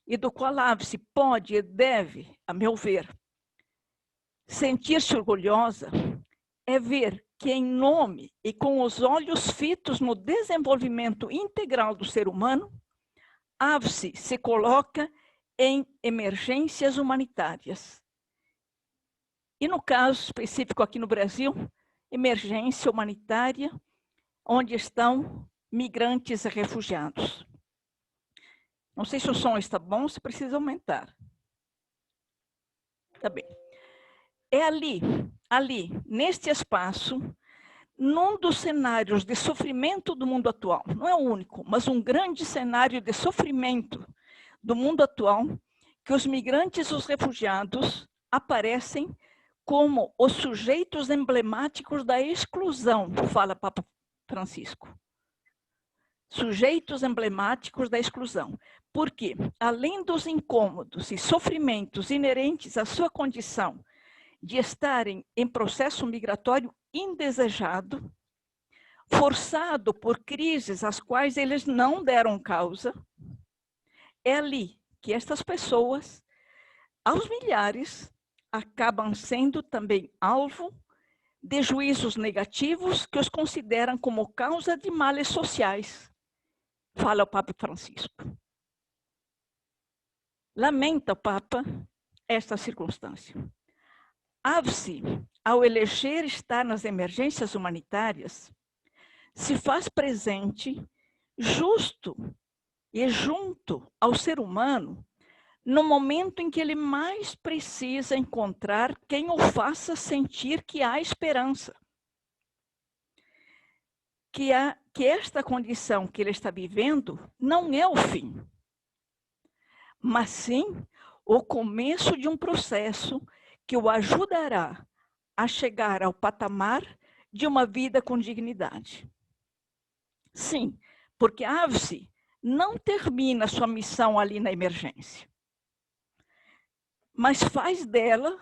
e do qual a AVSE pode e deve, a meu ver, sentir-se orgulhosa, é ver que em nome e com os olhos fitos no desenvolvimento integral do ser humano, a AVSE se coloca em emergências humanitárias. E no caso específico aqui no Brasil, emergência humanitária, onde estão migrantes e refugiados. Não sei se o som está bom, se precisa aumentar. Tá bem. É ali, neste espaço, num dos cenários de sofrimento do mundo atual, não é o único, mas um grande cenário de sofrimento do mundo atual, que os migrantes e os refugiados aparecem como os sujeitos emblemáticos da exclusão, fala Papa Francisco. Sujeitos emblemáticos da exclusão. Porque, além dos incômodos e sofrimentos inerentes à sua condição de estarem em processo migratório indesejado, forçado por crises às quais eles não deram causa, é ali que estas pessoas, aos milhares, acabam sendo também alvo de juízos negativos que os consideram como causa de males sociais, fala o Papa Francisco. Lamenta o Papa esta circunstância. AVSE, ao eleger estar nas emergências humanitárias, se faz presente justo e junto ao ser humano no momento em que ele mais precisa encontrar quem o faça sentir que há esperança. Que esta condição que ele está vivendo não é o fim, mas sim o começo de um processo que o ajudará a chegar ao patamar de uma vida com dignidade. Sim, porque a AVSE não termina sua missão ali na emergência, mas faz dela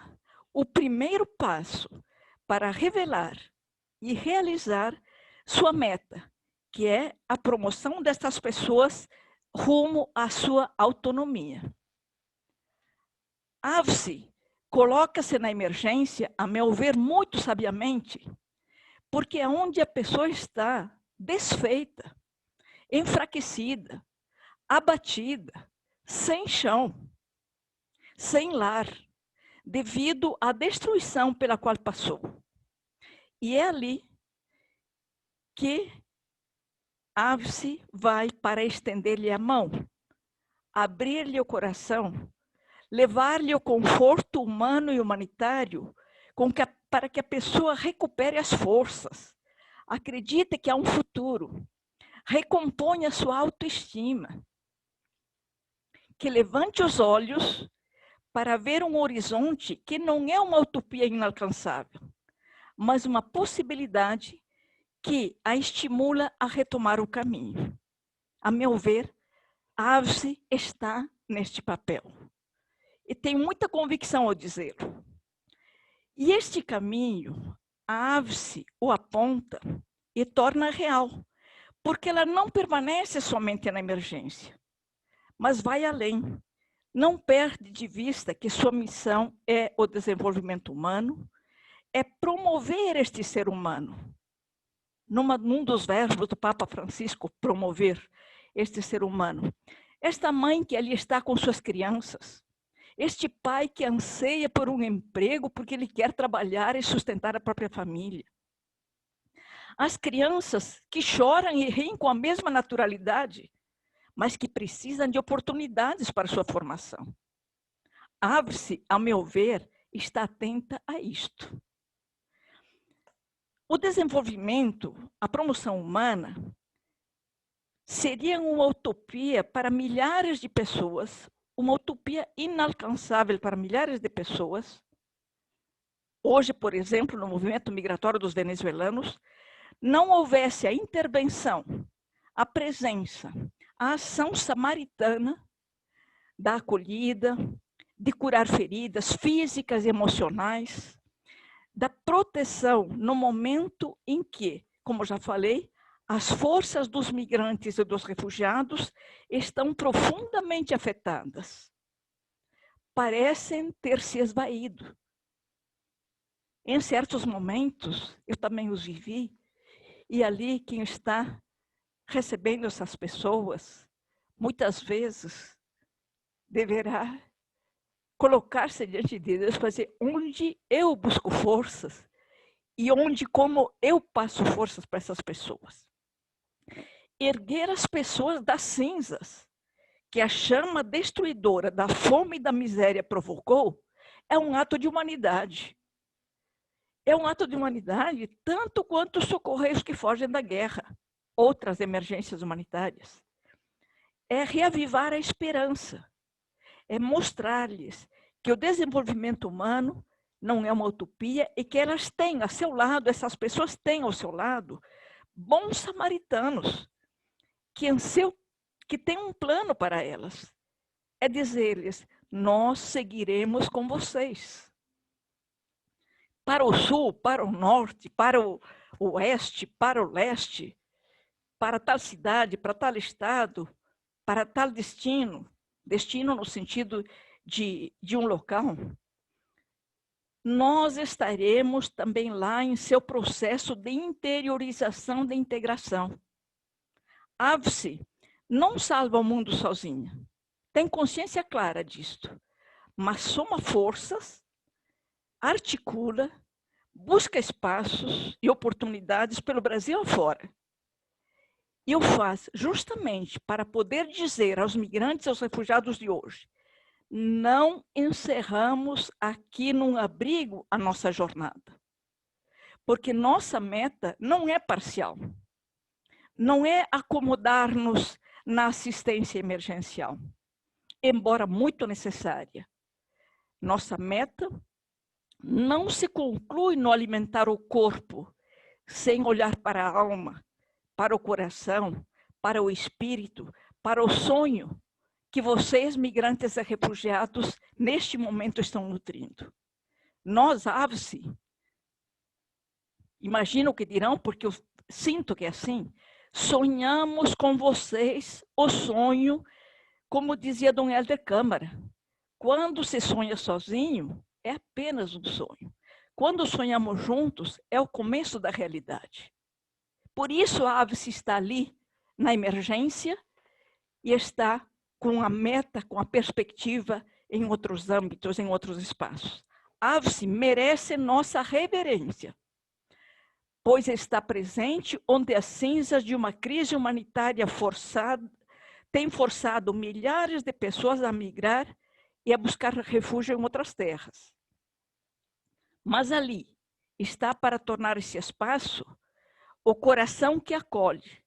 o primeiro passo para revelar e realizar sua meta, que é a promoção dessas pessoas rumo à sua autonomia. AVSE coloca-se na emergência, a meu ver, muito sabiamente, porque é onde a pessoa está desfeita, enfraquecida, abatida, sem chão, sem lar, devido à destruição pela qual passou. E é ali que AVSE vai para estender-lhe a mão, abrir-lhe o coração, levar-lhe o conforto humano e humanitário para que a pessoa recupere as forças, acredite que há um futuro, recomponha sua autoestima, que levante os olhos para ver um horizonte que não é uma utopia inalcançável, mas uma possibilidade que a estimula a retomar o caminho. A meu ver, a AVSE está neste papel. E tenho muita convicção ao dizê-lo. E este caminho, a AVSE o aponta e torna real, porque ela não permanece somente na emergência, mas vai além. Não perde de vista que sua missão é o desenvolvimento humano, é promover este ser humano. Num dos verbos do Papa Francisco, promover este ser humano. Esta mãe que ali está com suas crianças, este pai que anseia por um emprego porque ele quer trabalhar e sustentar a própria família. As crianças que choram e riem com a mesma naturalidade, mas que precisam de oportunidades para sua formação. A AVSE, ao meu ver, está atenta a isto. O desenvolvimento, a promoção humana, seria uma utopia para milhares de pessoas, uma utopia inalcançável para milhares de pessoas. Hoje, por exemplo, no movimento migratório dos venezuelanos, não houvesse a intervenção, a presença, a ação samaritana da acolhida, de curar feridas físicas e emocionais, da proteção no momento em que, como já falei, as forças dos migrantes e dos refugiados estão profundamente afetadas. Parecem ter se esvaído. Em certos momentos, eu também os vivi, e ali quem está recebendo essas pessoas, muitas vezes, deverá colocar-se diante de Deus para dizer onde eu busco forças e onde, como eu passo forças para essas pessoas. Erguer as pessoas das cinzas, que a chama destruidora da fome e da miséria provocou, é um ato de humanidade. É um ato de humanidade tanto quanto socorrer os que fogem da guerra, outras emergências humanitárias. É reavivar a esperança, é mostrar-lhes que o desenvolvimento humano não é uma utopia e que elas têm a seu lado, essas pessoas têm ao seu lado, bons samaritanos, que têm um plano para elas. É dizer-lhes, nós seguiremos com vocês. Para o sul, para o norte, para o oeste, para o leste, para tal cidade, para tal estado, para tal destino no sentido de um local, nós estaremos também lá em seu processo de interiorização, de integração. AVSE não salva o mundo sozinha, tem consciência clara disto, mas soma forças, articula, busca espaços e oportunidades pelo Brasil afora. E o faz justamente para poder dizer aos migrantes e aos refugiados de hoje, não encerramos aqui num abrigo a nossa jornada. Porque nossa meta não é parcial. Não é acomodar-nos na assistência emergencial, embora muito necessária. Nossa meta não se conclui no alimentar o corpo, sem olhar para a alma, para o coração, para o espírito, para o sonho que vocês, migrantes e refugiados, neste momento estão nutrindo. Nós, AVSE, imagino o que dirão, porque eu sinto que é assim, sonhamos com vocês o sonho, como dizia Dom Helder Câmara. Quando se sonha sozinho, é apenas um sonho. Quando sonhamos juntos, é o começo da realidade. Por isso a AVSE está ali, na emergência, e está com a meta, com a perspectiva em outros âmbitos, em outros espaços. A AVSE merece nossa reverência, pois está presente onde as cinzas de uma crise humanitária têm forçado milhares de pessoas a migrar e a buscar refúgio em outras terras. Mas ali está para tornar esse espaço o coração que acolhe,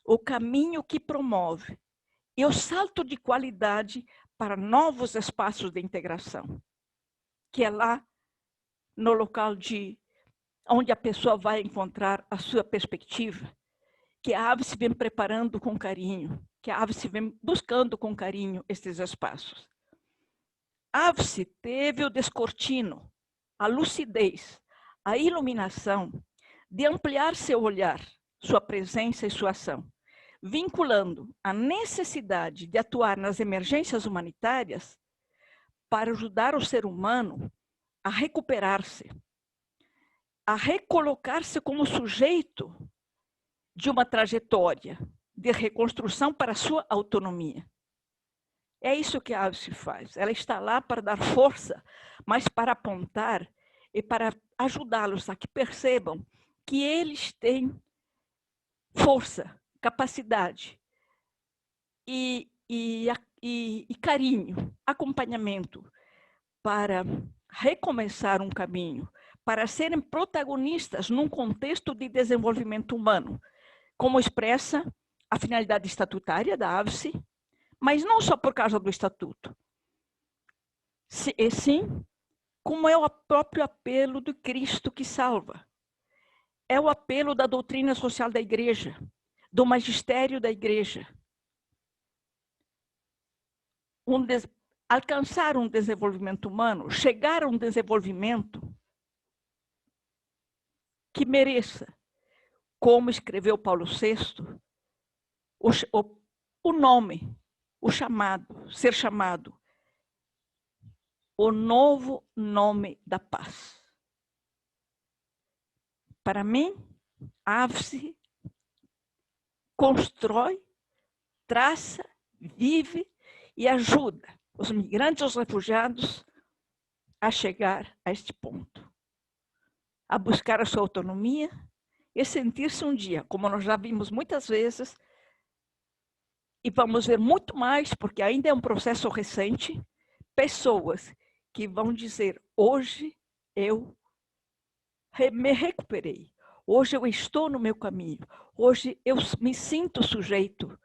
o caminho que promove e o salto de qualidade para novos espaços de integração, que é lá no local onde a pessoa vai encontrar a sua perspectiva, que a AVSE vem preparando com carinho, que a AVSE vem buscando com carinho esses espaços. A AVSE teve o descortino, a lucidez, a iluminação de ampliar seu olhar, sua presença e sua ação, vinculando a necessidade de atuar nas emergências humanitárias para ajudar o ser humano a recuperar-se, a recolocar-se como sujeito de uma trajetória de reconstrução para a sua autonomia. É isso que a AVSE faz. Ela está lá para dar força, mas para apontar e para ajudá-los a que percebam que eles têm força, capacidade e carinho, acompanhamento para recomeçar um caminho, para serem protagonistas num contexto de desenvolvimento humano, como expressa a finalidade estatutária da AVSE, mas não só por causa do estatuto, e sim como é o próprio apelo do Cristo que salva. É o apelo da doutrina social da Igreja, do magistério da Igreja. Alcançar um desenvolvimento humano, chegar a um desenvolvimento que mereça, como escreveu Paulo VI, o nome, o chamado, ser chamado, o novo nome da paz. Para mim, a AVSE constrói, traça, vive e ajuda os migrantes e os refugiados a chegar a este ponto, a buscar a sua autonomia e sentir-se um dia, como nós já vimos muitas vezes, e vamos ver muito mais, porque ainda é um processo recente, pessoas que vão dizer, hoje eu me recuperei, hoje eu estou no meu caminho, hoje eu me sinto sujeito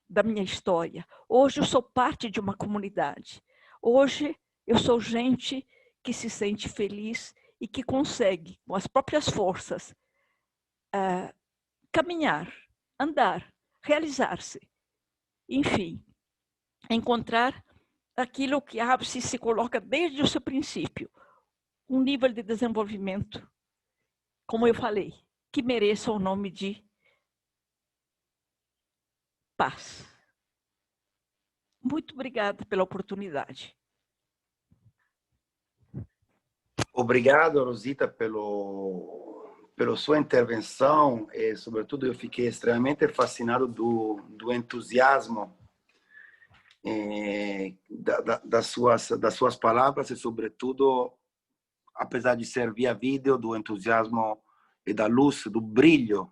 da minha história, hoje eu sou parte de uma comunidade, hoje eu sou gente que se sente feliz e que consegue, com as próprias forças, caminhar, andar, realizar-se, enfim, encontrar aquilo que a AVSE se coloca desde o seu princípio, um nível de desenvolvimento, como eu falei, que mereça o nome de paz. Muito obrigada pela oportunidade. Obrigado, Rosita, pela sua intervenção e, sobretudo, eu fiquei extremamente fascinado do entusiasmo das suas palavras e, sobretudo, apesar de ser via vídeo, do entusiasmo e da luz, do brilho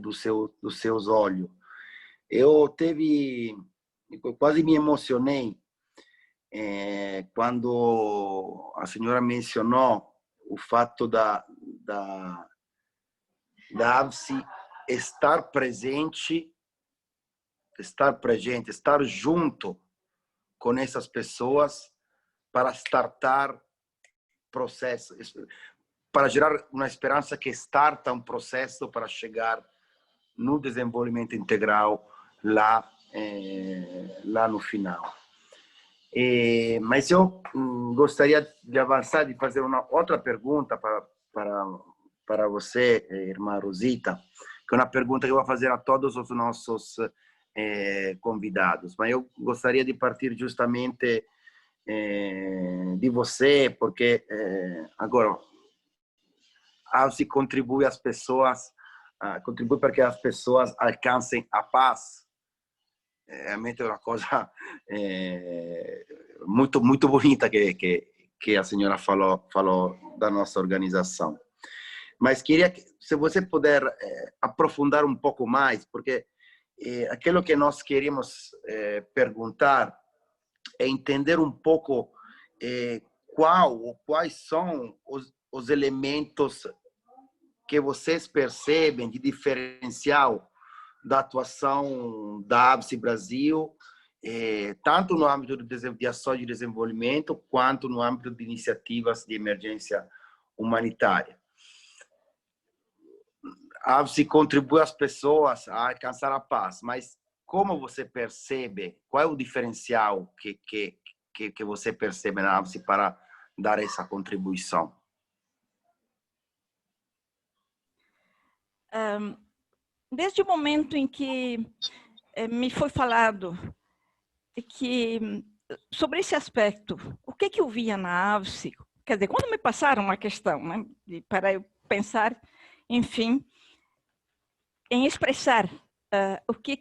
dos seus olhos. Eu quase me emocionei quando a senhora mencionou o fato da AVSE estar presente, estar junto com essas pessoas para startar processos, para gerar uma esperança que starta um processo para chegar no desenvolvimento integral lá no final. Mas eu gostaria de avançar, de fazer uma outra pergunta para você, irmã Rosita, que é uma pergunta que eu vou fazer a todos os nossos convidados. Mas eu gostaria de partir justamente de você, porque agora a AVSI contribui às pessoas, contribui para que as pessoas alcancem a paz. Realmente é uma coisa muito bonita que a senhora falou da nossa organização. Mas queria que, se você puder aprofundar um pouco mais, porque aquilo que nós queríamos perguntar é entender um pouco quais são os elementos que vocês percebem de diferencial da atuação da AVSI Brasil, tanto no âmbito de ação de desenvolvimento, quanto no âmbito de iniciativas de emergência humanitária. A AVSI contribui às pessoas a alcançar a paz, mas como você percebe, qual é o diferencial que você percebe na AVSI para dar essa contribuição? Desde o momento em que me foi falado sobre esse aspecto, o que eu via na AVSI, quer dizer, quando me passaram a questão, né, para eu pensar, enfim, em expressar o que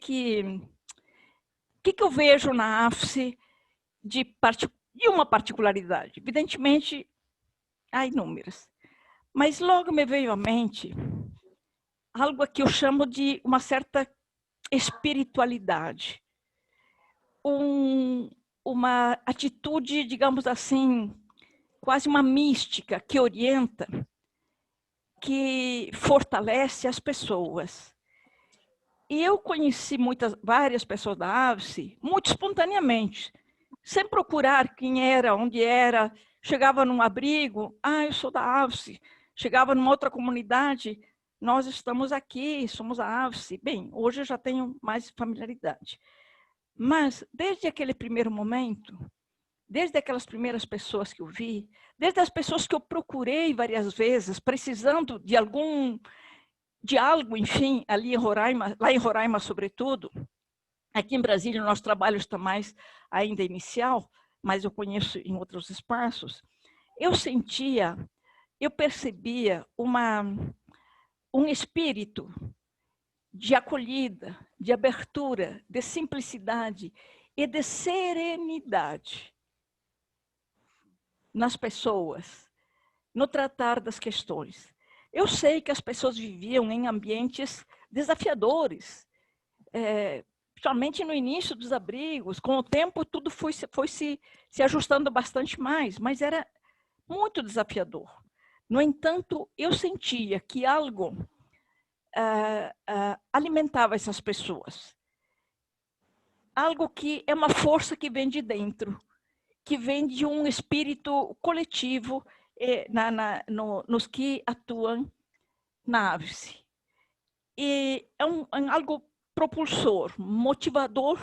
eu vejo na AVSI de uma particularidade. Evidentemente, há inúmeras. Mas logo me veio à mente algo que eu chamo de uma certa espiritualidade. Uma atitude, digamos assim, quase uma mística que orienta, que fortalece as pessoas. E eu conheci várias pessoas da AVSI muito espontaneamente, sem procurar quem era, onde era. Chegava num abrigo, eu sou da AVSI. Chegava numa outra comunidade, nós estamos aqui, somos a AVSI. Bem, hoje eu já tenho mais familiaridade. Mas, desde aquele primeiro momento, desde aquelas primeiras pessoas que eu vi, desde as pessoas que eu procurei várias vezes, precisando de algo, enfim, ali em Roraima, lá em Roraima, sobretudo. Aqui em Brasília, o nosso trabalho está mais ainda inicial, mas eu conheço em outros espaços. Eu percebia um espírito de acolhida, de abertura, de simplicidade e de serenidade nas pessoas, no tratar das questões. Eu sei que as pessoas viviam em ambientes desafiadores, principalmente no início dos abrigos. Com o tempo, tudo foi se ajustando bastante mais, mas era muito desafiador. No entanto, eu sentia que algo alimentava essas pessoas. Algo que é uma força que vem de dentro, que vem de um espírito coletivo nos que atuam na AVSI. E é algo propulsor, motivador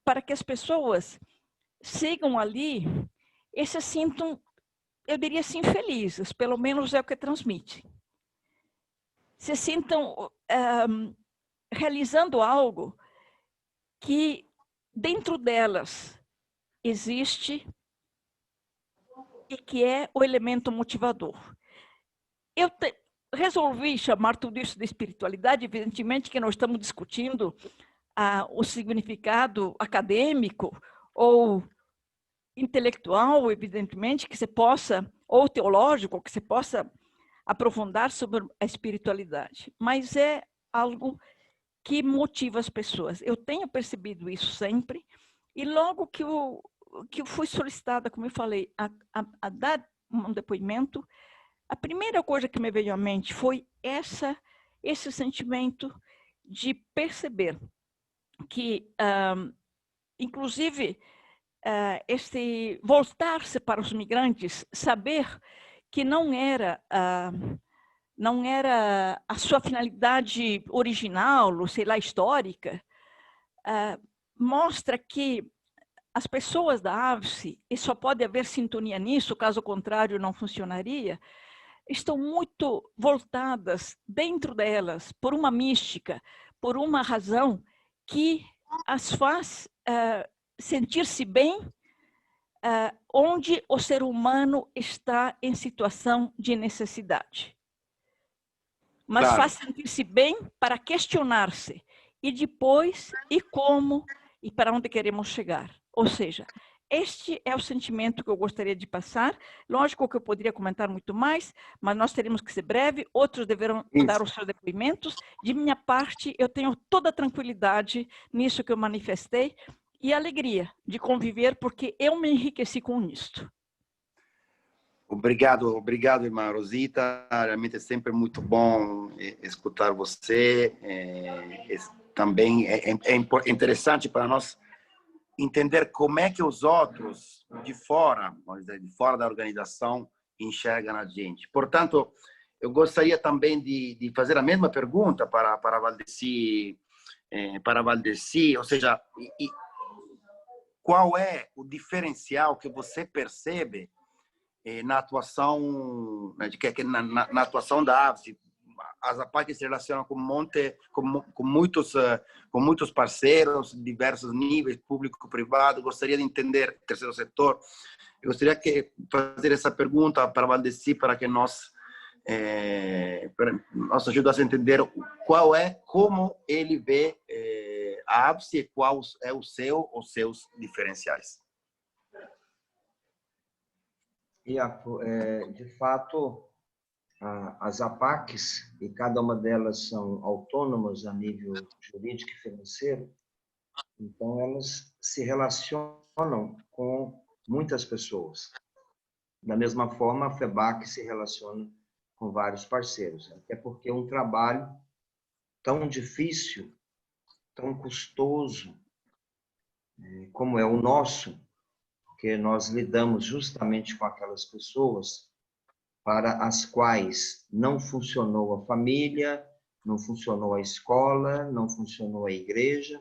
para que as pessoas sigam ali e se sintam, eu diria assim, felizes, pelo menos é o que transmite. Se sintam realizando algo que dentro delas existe e que é o elemento motivador. Eu resolvi chamar tudo isso de espiritualidade, evidentemente que nós estamos discutindo o significado acadêmico ou intelectual, evidentemente, que você possa, ou teológico, que você possa aprofundar sobre a espiritualidade. Mas é algo que motiva as pessoas. Eu tenho percebido isso sempre, e logo que eu fui solicitada, como eu falei, a dar um depoimento, a primeira coisa que me veio à mente foi esse sentimento de perceber que, inclusive, este voltar-se para os migrantes, saber que não era a sua finalidade original, ou sei lá, histórica, mostra que as pessoas da AVSI, e só pode haver sintonia nisso, caso contrário não funcionaria, estão muito voltadas dentro delas por uma mística, por uma razão que as faz sentir-se bem onde o ser humano está em situação de necessidade. Mas Claro. faz sentir-se bem para questionar-se e depois, e como, e para onde queremos chegar. Ou seja, este é o sentimento que eu gostaria de passar. Lógico que eu poderia comentar muito mais, mas nós teremos que ser breve, outros deverão dar os seus depoimentos. De minha parte, eu tenho toda a tranquilidade nisso que eu manifestei e alegria de conviver, porque eu me enriqueci com isto. Obrigado, irmã Rosita. Realmente é sempre muito bom escutar você. Também é interessante para nós entender como é que os outros de fora, vamos dizer, de fora da organização, enxergam a gente. Portanto, eu gostaria também de fazer a mesma pergunta para Valdeci, ou seja, qual é o diferencial que você percebe na atuação, na atuação da ABSE? As APAC se relacionam com muitos parceiros, diversos níveis, público, privado. Gostaria de entender, terceiro setor. Eu gostaria de fazer essa pergunta para Valdeci, para que nos ajudasse a entender como ele vê a ABSE e qual é os seus diferenciais. De fato, as APACs, e cada uma delas são autônomas a nível jurídico e financeiro, então elas se relacionam com muitas pessoas. Da mesma forma, a FEBAC se relaciona com vários parceiros, até porque um trabalho tão difícil, tão custoso, como é o nosso, porque nós lidamos justamente com aquelas pessoas para as quais não funcionou a família, não funcionou a escola, não funcionou a igreja,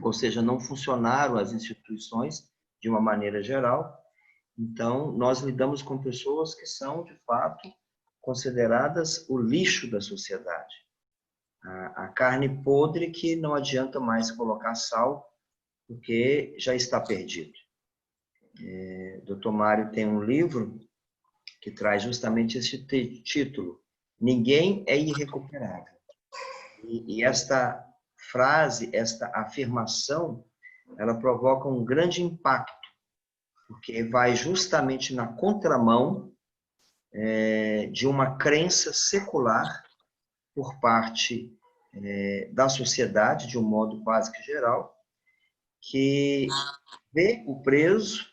ou seja, não funcionaram as instituições de uma maneira geral. Então, nós lidamos com pessoas que são, de fato, consideradas o lixo da sociedade. A carne podre que não adianta mais colocar sal, porque já está perdido. Dr. Mário tem um livro que traz justamente esse título: Ninguém é irrecuperável. E esta frase, esta afirmação, ela provoca um grande impacto, porque vai justamente na contramão de uma crença secular por parte da sociedade, de um modo quase que geral, que vê o preso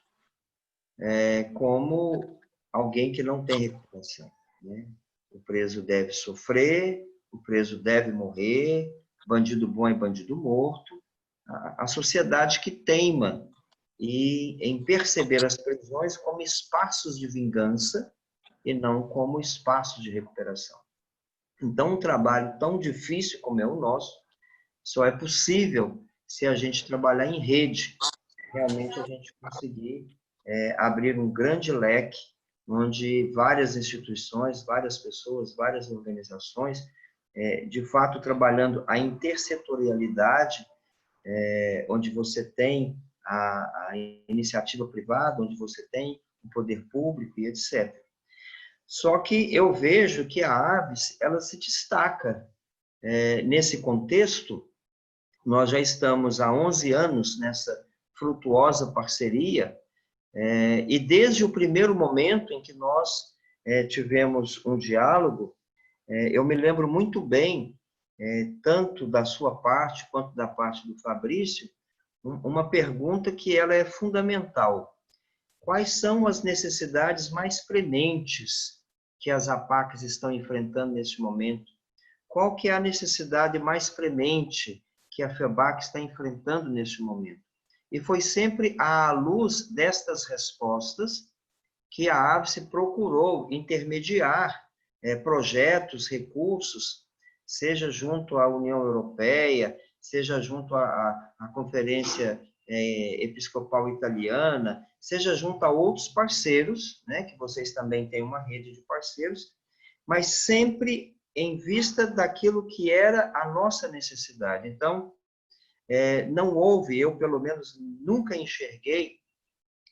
como alguém que não tem recuperação, né? O preso deve sofrer, o preso deve morrer, bandido bom é bandido morto. A sociedade que teima em perceber as prisões como espaços de vingança e não como espaços de recuperação. Então, um trabalho tão difícil como é o nosso só é possível se a gente trabalhar em rede, realmente a gente conseguir abrir um grande leque onde várias instituições, várias pessoas, várias organizações, de fato trabalhando a intersetorialidade, onde você tem a iniciativa privada, onde você tem o poder público e etc. Só que eu vejo que a ABSE, ela se destaca nesse contexto. Nós já estamos há 11 anos nessa frutuosa parceria, e desde o primeiro momento em que nós tivemos um diálogo, eu me lembro muito bem, tanto da sua parte quanto da parte do Fabrício, uma pergunta que ela é fundamental. Quais são as necessidades mais prementes que as APACs estão enfrentando neste momento? Qual que é a necessidade mais premente que a FEBAC está enfrentando neste momento? E foi sempre à luz destas respostas que a ABSE procurou intermediar projetos, recursos, seja junto à União Europeia, seja junto à Conferência Episcopal Italiana, seja junto a outros parceiros, né, que vocês também têm uma rede de parceiros, mas sempre em vista daquilo que era a nossa necessidade. Então, não houve, eu pelo menos nunca enxerguei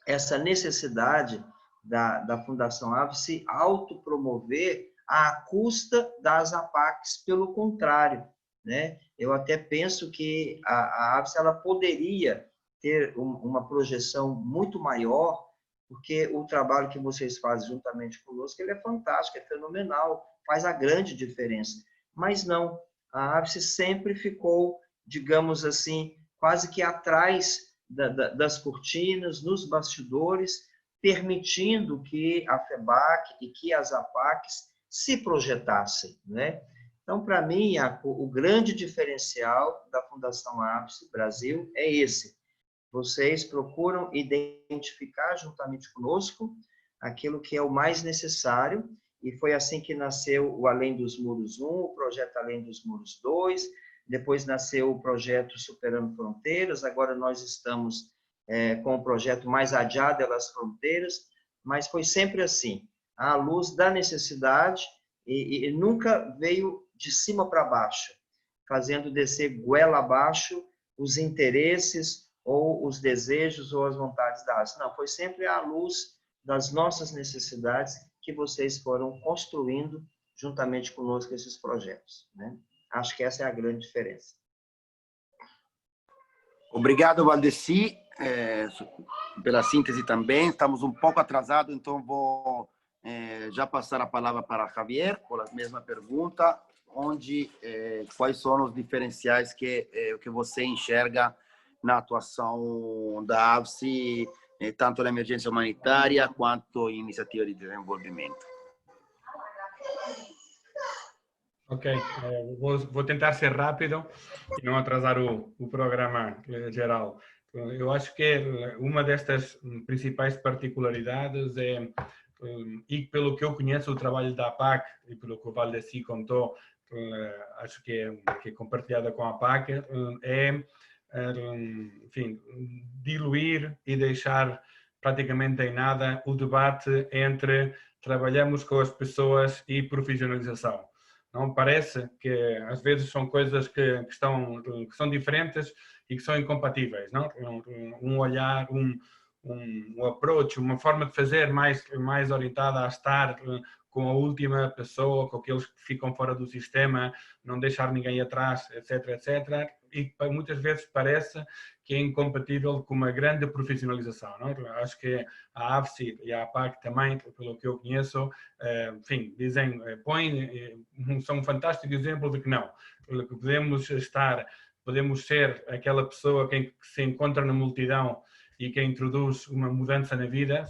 essa necessidade da Fundação AVE se autopromover à custa das APACs, pelo contrário, né? Eu até penso que a AVE ela poderia ter uma projeção muito maior, porque o trabalho que vocês fazem juntamente conosco, ele é fantástico, é fenomenal, faz a grande diferença. Mas não, a AVE sempre ficou, digamos assim, quase que atrás das cortinas, nos bastidores, permitindo que a FEBAC e que as APACs se projetassem, né? Então, para mim, o grande diferencial da Fundação AVE Brasil é esse. Vocês procuram identificar juntamente conosco aquilo que é o mais necessário, e foi assim que nasceu o Além dos Muros 1, o projeto Além dos Muros 2, depois nasceu o projeto Superando Fronteiras, agora nós estamos com o projeto Mais Adiado das Fronteiras, mas foi sempre assim, à luz da necessidade, e nunca veio de cima para baixo, fazendo descer goela abaixo os interesses ou os desejos ou as vontades da AVE. Não, foi sempre à luz das nossas necessidades que vocês foram construindo juntamente conosco esses projetos, né? Acho que essa é a grande diferença. Obrigado, Valdeci, pela síntese também. Estamos um pouco atrasados, então vou já passar a palavra para Javier, por a mesma pergunta, quais são os diferenciais que você enxerga na atuação da AVE, tanto na emergência humanitária quanto em iniciativa de desenvolvimento. Ok, vou tentar ser rápido e não atrasar o programa geral. Eu acho que uma destas principais particularidades e pelo que eu conheço o trabalho da APAC e pelo que o Valdeci contou, acho que é compartilhada com a APAC, enfim, diluir e deixar praticamente em nada o debate entre trabalhamos com as pessoas e profissionalização. Não parece que às vezes são coisas que são diferentes e que são incompatíveis, não? Um olhar, um approach, uma forma de fazer mais orientada a estar com a última pessoa, com aqueles que ficam fora do sistema, não deixar ninguém atrás, etc, etc. E muitas vezes parece que é incompatível com uma grande profissionalização, não? Acho que a AVE e a APAC também, pelo que eu conheço, enfim, são um fantástico exemplo de que não. Podemos ser aquela pessoa que se encontra na multidão e que introduz uma mudança na vida,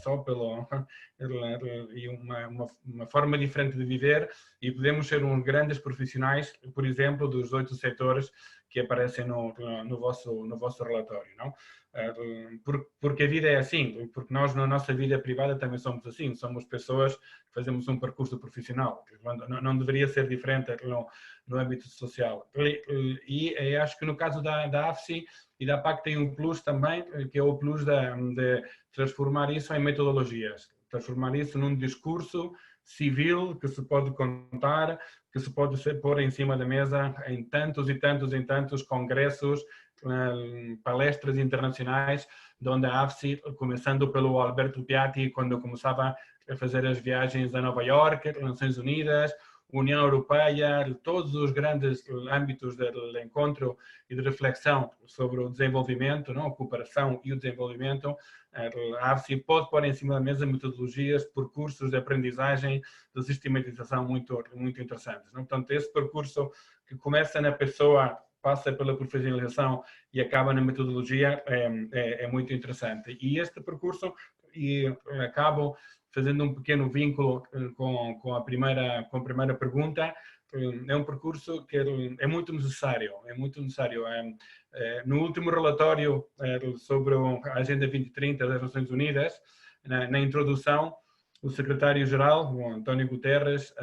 e uma forma diferente de viver, e podemos ser uns grandes profissionais, por exemplo, dos 8 setores que aparecem no vosso relatório, não? Porque a vida é assim, porque nós na nossa vida privada também somos assim, somos pessoas que fazemos um percurso profissional, não deveria ser diferente no âmbito social. E acho que no caso da AVE e da APAC tem um plus também, que é o plus de transformar isso em metodologias, transformar isso num discurso civil que se pode contar, que se pode pôr em cima da mesa em tantos e tantos congressos, palestras internacionais, onde a AVE, começando pelo Alberto Piatti, quando começava a fazer as viagens a Nova York, Nações Unidas, União Europeia, todos os grandes âmbitos do encontro e de reflexão sobre o desenvolvimento, não? A cooperação e o desenvolvimento, a AVE pode pôr em cima da mesa metodologias, percursos de aprendizagem, de sistematização muito interessantes, não? Portanto, esse percurso que começa na pessoa, passa pela profissionalização e acaba na metodologia, é muito interessante. E este percurso, e acabo fazendo um pequeno vínculo com a primeira pergunta, é um percurso que é muito necessário, no último relatório sobre a Agenda 2030 das Nações Unidas, na introdução, o secretário-geral, o António Guterres,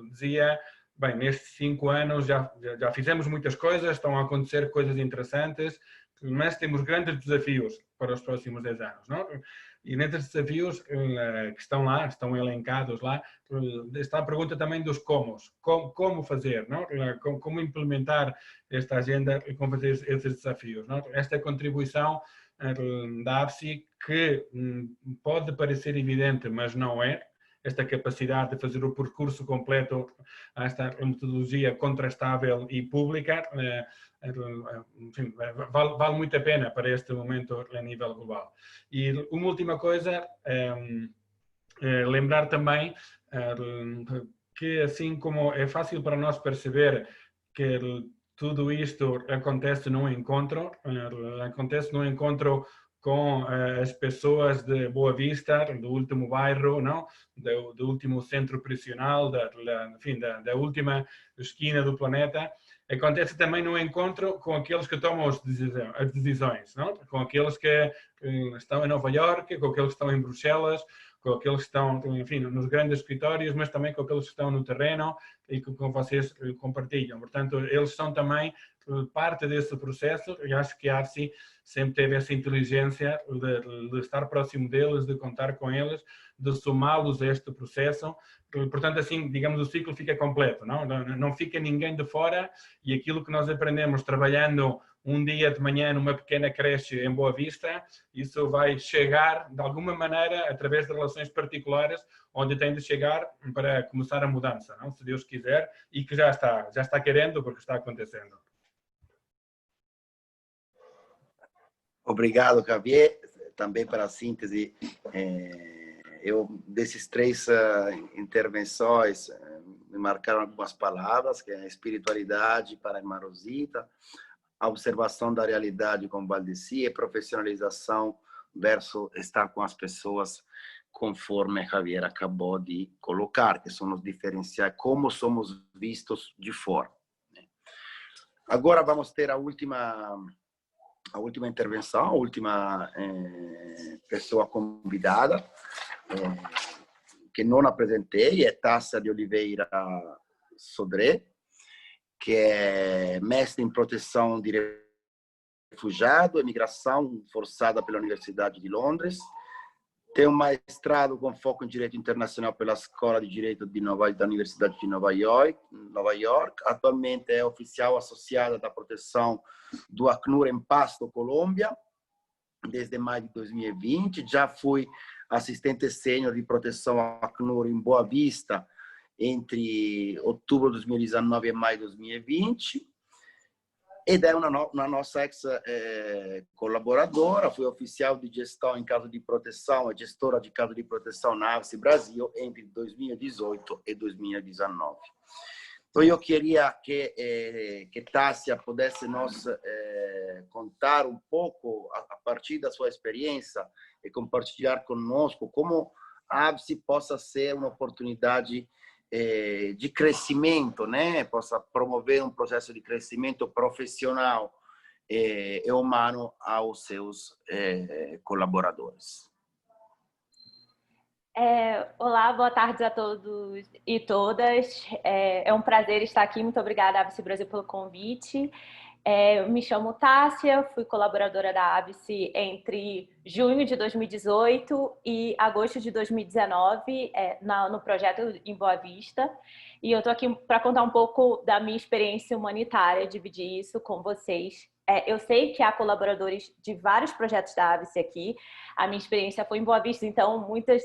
dizia: bem, nestes 5 anos já fizemos muitas coisas, estão a acontecer coisas interessantes, mas temos grandes desafios para os próximos 10 anos, não? E entre os desafios que estão lá, estão elencados lá, está a pergunta também dos como fazer, não? Como implementar esta agenda e como fazer esses desafios, não? Esta contribuição da ABSI que pode parecer evidente, mas não é, esta capacidade de fazer o percurso completo a esta metodologia contrastável e pública, enfim, vale muito a pena para este momento a nível global. E uma última coisa, lembrar também que assim como é fácil para nós perceber que tudo isto acontece num encontro com as pessoas de Boa Vista, do último bairro, não? Do último centro prisional, enfim, da última esquina do planeta. Acontece também no encontro com aqueles que tomam as decisões, não? Com aqueles que estão em Nova Iorque, com aqueles que estão em Bruxelas, com aqueles que estão, enfim, nos grandes escritórios, mas também com aqueles que estão no terreno e com vocês compartilham. Portanto, eles são também parte desse processo e acho que a ABSI sempre teve essa inteligência de estar próximo deles, de contar com eles, de somá-los a este processo. Portanto, assim, digamos, o ciclo fica completo, não fica ninguém de fora e aquilo que nós aprendemos trabalhando um dia de manhã numa pequena creche em Boa Vista, isso vai chegar, de alguma maneira, através de relações particulares, onde tem de chegar para começar a mudança, não? Se Deus quiser, e que já está querendo, porque está acontecendo. Obrigado, Javier, também pela síntese. Desses três intervenções, me marcaram algumas palavras, que é a espiritualidade para a irmã Rosita, a observação da realidade com Valdeci e profissionalização versus estar com as pessoas, conforme Javier acabou de colocar, que são os diferenciais, como somos vistos de fora. Agora vamos ter a última intervenção, a última pessoa convidada, que não apresentei, é Tássia de Oliveira Sodré, que é mestre em proteção de refugiado, imigração forçada pela Universidade de Londres, tem um mestrado com foco em Direito Internacional pela Escola de Direito da Universidade de Nova York. Atualmente é oficial associada da proteção do Acnur em Pasto, Colômbia, desde maio de 2020. Já fui assistente sênior de proteção Acnur em Boa Vista, entre outubro de 2019 e maio de 2020. Ed è una nossa ex-colaboradora, fui oficial de gestão em caso de proteção e gestora de caso de proteção na ABSI Brasil entre 2018 e 2019. Então, eu queria que Tássia pudesse nos contar um pouco, a partir da sua experiência, e compartilhar conosco como a ABSI possa ser uma oportunidade de crescimento, né? Possa promover um processo de crescimento profissional e humano aos seus colaboradores. Olá, boa tarde a todos e todas. É um prazer estar aqui. Muito obrigada, ABSI Brasil, pelo convite. Eu me chamo Tássia, fui colaboradora da ABSI entre junho de 2018 e agosto de 2019 no projeto em Boa Vista. E eu estou aqui para contar um pouco da minha experiência humanitária, dividir isso com vocês. Eu sei que há colaboradores de vários projetos da ABSI aqui. A minha experiência foi em Boa Vista, então muitos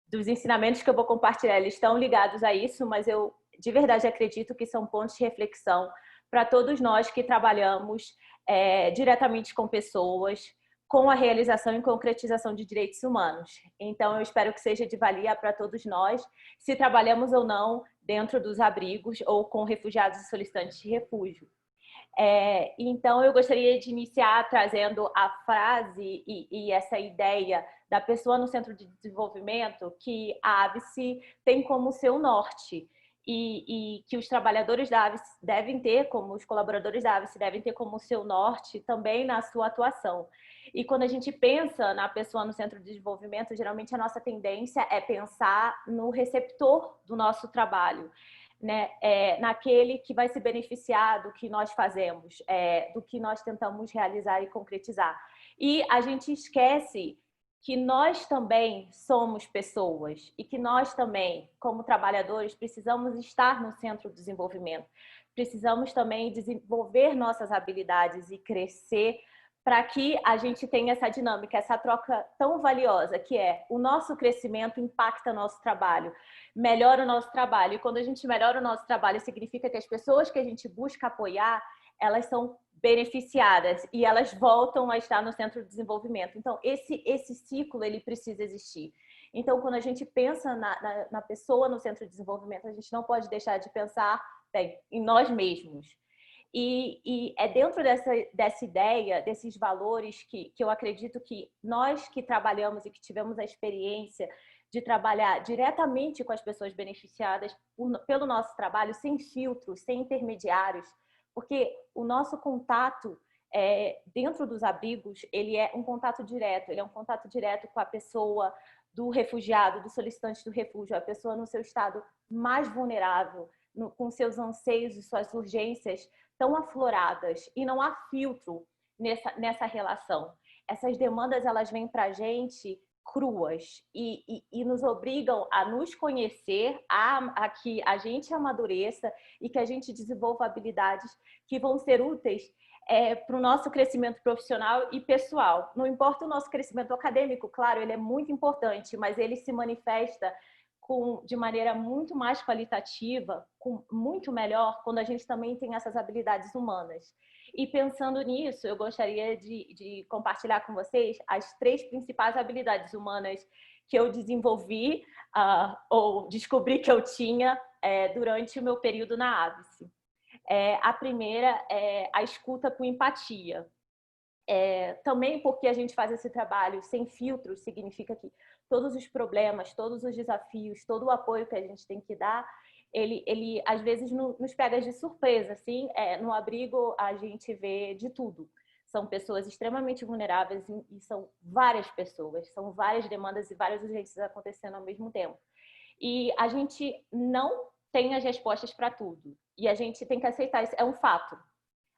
dos ensinamentos que eu vou compartilhar eles estão ligados a isso, mas eu de verdade acredito que são pontos de reflexão para todos nós que trabalhamos diretamente com pessoas, com a realização e concretização de direitos humanos. Então, eu espero que seja de valia para todos nós, se trabalhamos ou não dentro dos abrigos ou com refugiados e solicitantes de refúgio. Então, eu gostaria de iniciar trazendo a frase e essa ideia da pessoa no centro de desenvolvimento que a ABSI tem como seu norte. E que os trabalhadores da ABSI devem ter, como os colaboradores da ABSI devem ter como seu norte também na sua atuação. E quando a gente pensa na pessoa no centro de desenvolvimento, geralmente a nossa tendência é pensar no receptor do nosso trabalho, né? Naquele que vai se beneficiar do que nós fazemos, do que nós tentamos realizar e concretizar. E a gente esquece que nós também somos pessoas e que nós também, como trabalhadores, precisamos estar no centro do desenvolvimento. Precisamos também desenvolver nossas habilidades e crescer para que a gente tenha essa dinâmica, essa troca tão valiosa, que é o nosso crescimento impacta nosso trabalho, melhora o nosso trabalho. E quando a gente melhora o nosso trabalho, significa que as pessoas que a gente busca apoiar, elas são beneficiadas e elas voltam a estar no centro do desenvolvimento. Então, esse ciclo, ele precisa existir. Então, quando a gente pensa na pessoa no centro de desenvolvimento, a gente não pode deixar de pensar em nós mesmos. E é dentro dessa ideia, desses valores, que eu acredito que nós que trabalhamos e que tivemos a experiência de trabalhar diretamente com as pessoas beneficiadas pelo nosso trabalho, sem filtros, sem intermediários, porque o nosso contato dentro dos abrigos, ele é um contato direto, ele é um contato direto com a pessoa do refugiado, do solicitante do refúgio, a pessoa no seu estado mais vulnerável, com seus anseios e suas urgências tão afloradas, e não há filtro nessa relação. Essas demandas, elas vêm para a gente cruas e nos obrigam a nos conhecer, a que a gente amadureça e que a gente desenvolva habilidades que vão ser úteis para o nosso crescimento profissional e pessoal. Não importa o nosso crescimento acadêmico, claro, ele é muito importante, mas ele se manifesta de maneira muito mais qualitativa, muito melhor, quando a gente também tem essas habilidades humanas. E pensando nisso, eu gostaria de compartilhar com vocês as 3 principais habilidades humanas que eu desenvolvi ou descobri que eu tinha durante o meu período na ABSE. A primeira é a escuta com empatia. Também porque a gente faz esse trabalho sem filtros, significa que todos os problemas, todos os desafios, todo o apoio que a gente tem que dar, ele às vezes nos pega de surpresa, assim. No abrigo a gente vê de tudo. São pessoas extremamente vulneráveis e são várias pessoas, são várias demandas e várias urgências acontecendo ao mesmo tempo. E a gente não tem as respostas para tudo. E a gente tem que aceitar isso, é um fato.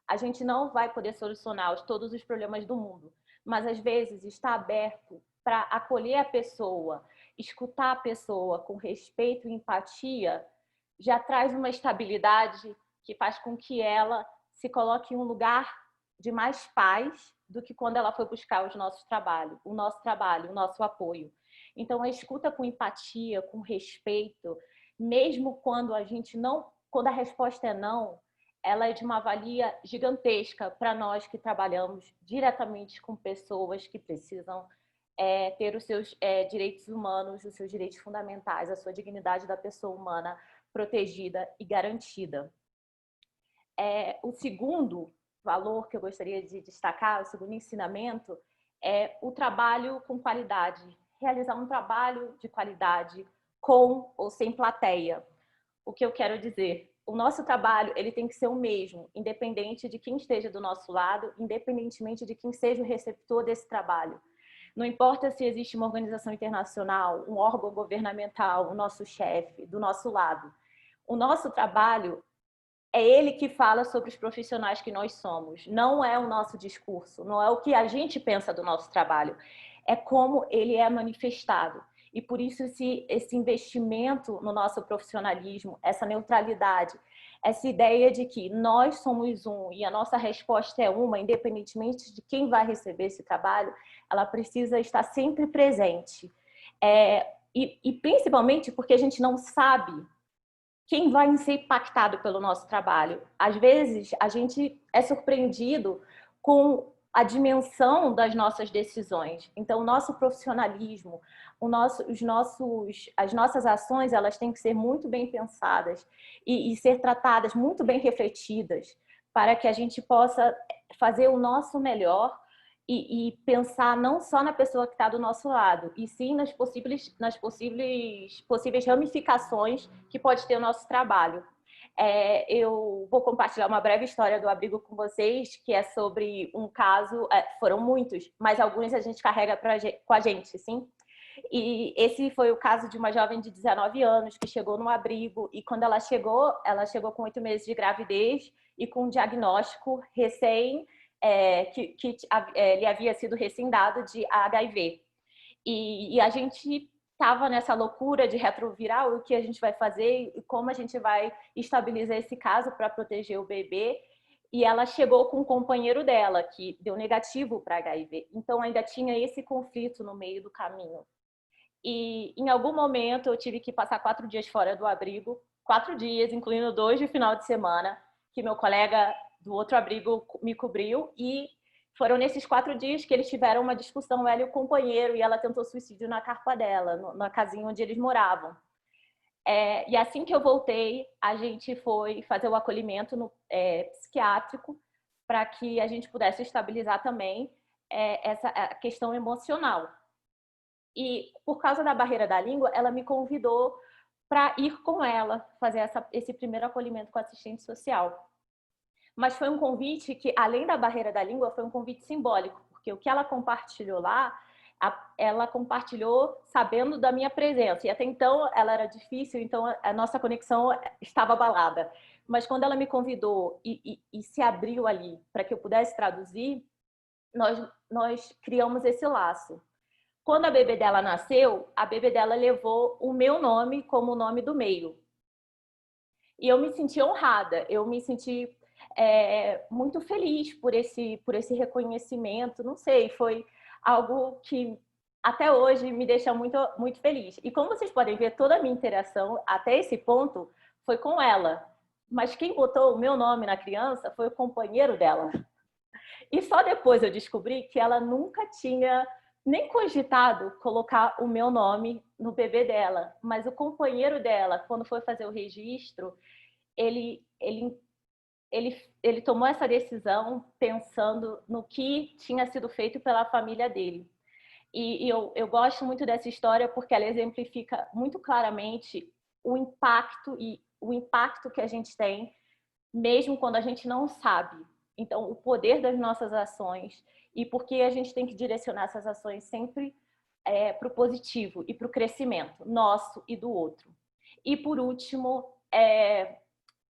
A gente não vai poder solucionar todos os problemas do mundo, mas às vezes está aberto para acolher a pessoa, escutar a pessoa com respeito e empatia, já traz uma estabilidade que faz com que ela se coloque em um lugar de mais paz do que quando ela foi buscar o nosso trabalho, o nosso apoio. Então, a escuta com empatia, com respeito, mesmo quando quando a resposta é não, ela é de uma valia gigantesca para nós que trabalhamos diretamente com pessoas que precisam ter os seus direitos humanos, os seus direitos fundamentais, a sua dignidade da pessoa humana protegida e garantida. O segundo valor que eu gostaria de destacar, o segundo ensinamento, é o trabalho com qualidade. Realizar um trabalho de qualidade com ou sem plateia. O que eu quero dizer? O nosso trabalho, ele tem que ser o mesmo, independente de quem esteja do nosso lado, independentemente de quem seja o receptor desse trabalho. Não importa se existe uma organização internacional, um órgão governamental, o nosso chefe, do nosso lado. O nosso trabalho é ele que fala sobre os profissionais que nós somos. Não é o nosso discurso, não é o que a gente pensa do nosso trabalho. É como ele é manifestado. E por isso esse investimento no nosso profissionalismo, essa neutralidade, essa ideia de que nós somos um e a nossa resposta é uma, independentemente de quem vai receber esse trabalho, ela precisa estar sempre presente. E principalmente porque a gente não sabe quem vai ser impactado pelo nosso trabalho. Às vezes, a gente é surpreendido com a dimensão das nossas decisões. Então, o nosso profissionalismo, as nossas ações, elas têm que ser muito bem pensadas e ser tratadas, muito bem refletidas, para que a gente possa fazer o nosso melhor e pensar não só na pessoa que está do nosso lado, e sim nas possíveis ramificações que pode ter o nosso trabalho. Eu vou compartilhar uma breve história do abrigo com vocês, que é sobre um caso, foram muitos, mas alguns a gente carrega com a gente, sim? E esse foi o caso de uma jovem de 19 anos que chegou no abrigo, e quando ela chegou com 8 meses de gravidez e com um diagnóstico que lhe havia sido recém-dado de HIV. E a gente estava nessa loucura de retrovirar o que a gente vai fazer e como a gente vai estabilizar esse caso para proteger o bebê. E ela chegou com um companheiro dela, que deu negativo para HIV. Então, ainda tinha esse conflito no meio do caminho. E, em algum momento, eu tive que passar 4 dias fora do abrigo, 4 dias, incluindo 2 de final de semana, que meu colega do outro abrigo me cobriu. E foram nesses 4 dias que eles tiveram uma discussão, ela e o companheiro, e ela tentou suicídio na carpa dela, na casinha onde eles moravam. E assim que eu voltei, a gente foi fazer o acolhimento psiquiátrico para que a gente pudesse estabilizar também essa questão emocional. E por causa da barreira da língua, ela me convidou para ir com ela fazer esse primeiro acolhimento com assistente social. Mas foi um convite que, além da barreira da língua, foi um convite simbólico, porque o que ela compartilhou lá, ela compartilhou sabendo da minha presença. E até então ela era difícil, então a nossa conexão estava abalada. Mas quando ela me convidou e se abriu ali para que eu pudesse traduzir, nós criamos esse laço. Quando a bebê dela nasceu, a bebê dela levou o meu nome como o nome do meio. E eu me senti honrada, eu me senti muito feliz por esse reconhecimento. Não sei, foi algo que até hoje me deixa muito, muito feliz. E como vocês podem ver, toda a minha interação até esse ponto foi com ela. Mas quem botou o meu nome na criança foi o companheiro dela. E só depois eu descobri que ela nunca tinha nem cogitado colocar o meu nome no bebê dela. Mas o companheiro dela, quando foi fazer o registro, ele tomou essa decisão pensando no que tinha sido feito pela família dele. E eu gosto muito dessa história porque ela exemplifica muito claramente o impacto que a gente tem, mesmo quando a gente não sabe. Então, o poder das nossas ações e por que a gente tem que direcionar essas ações sempre para o positivo e para o crescimento nosso e do outro. E, por último,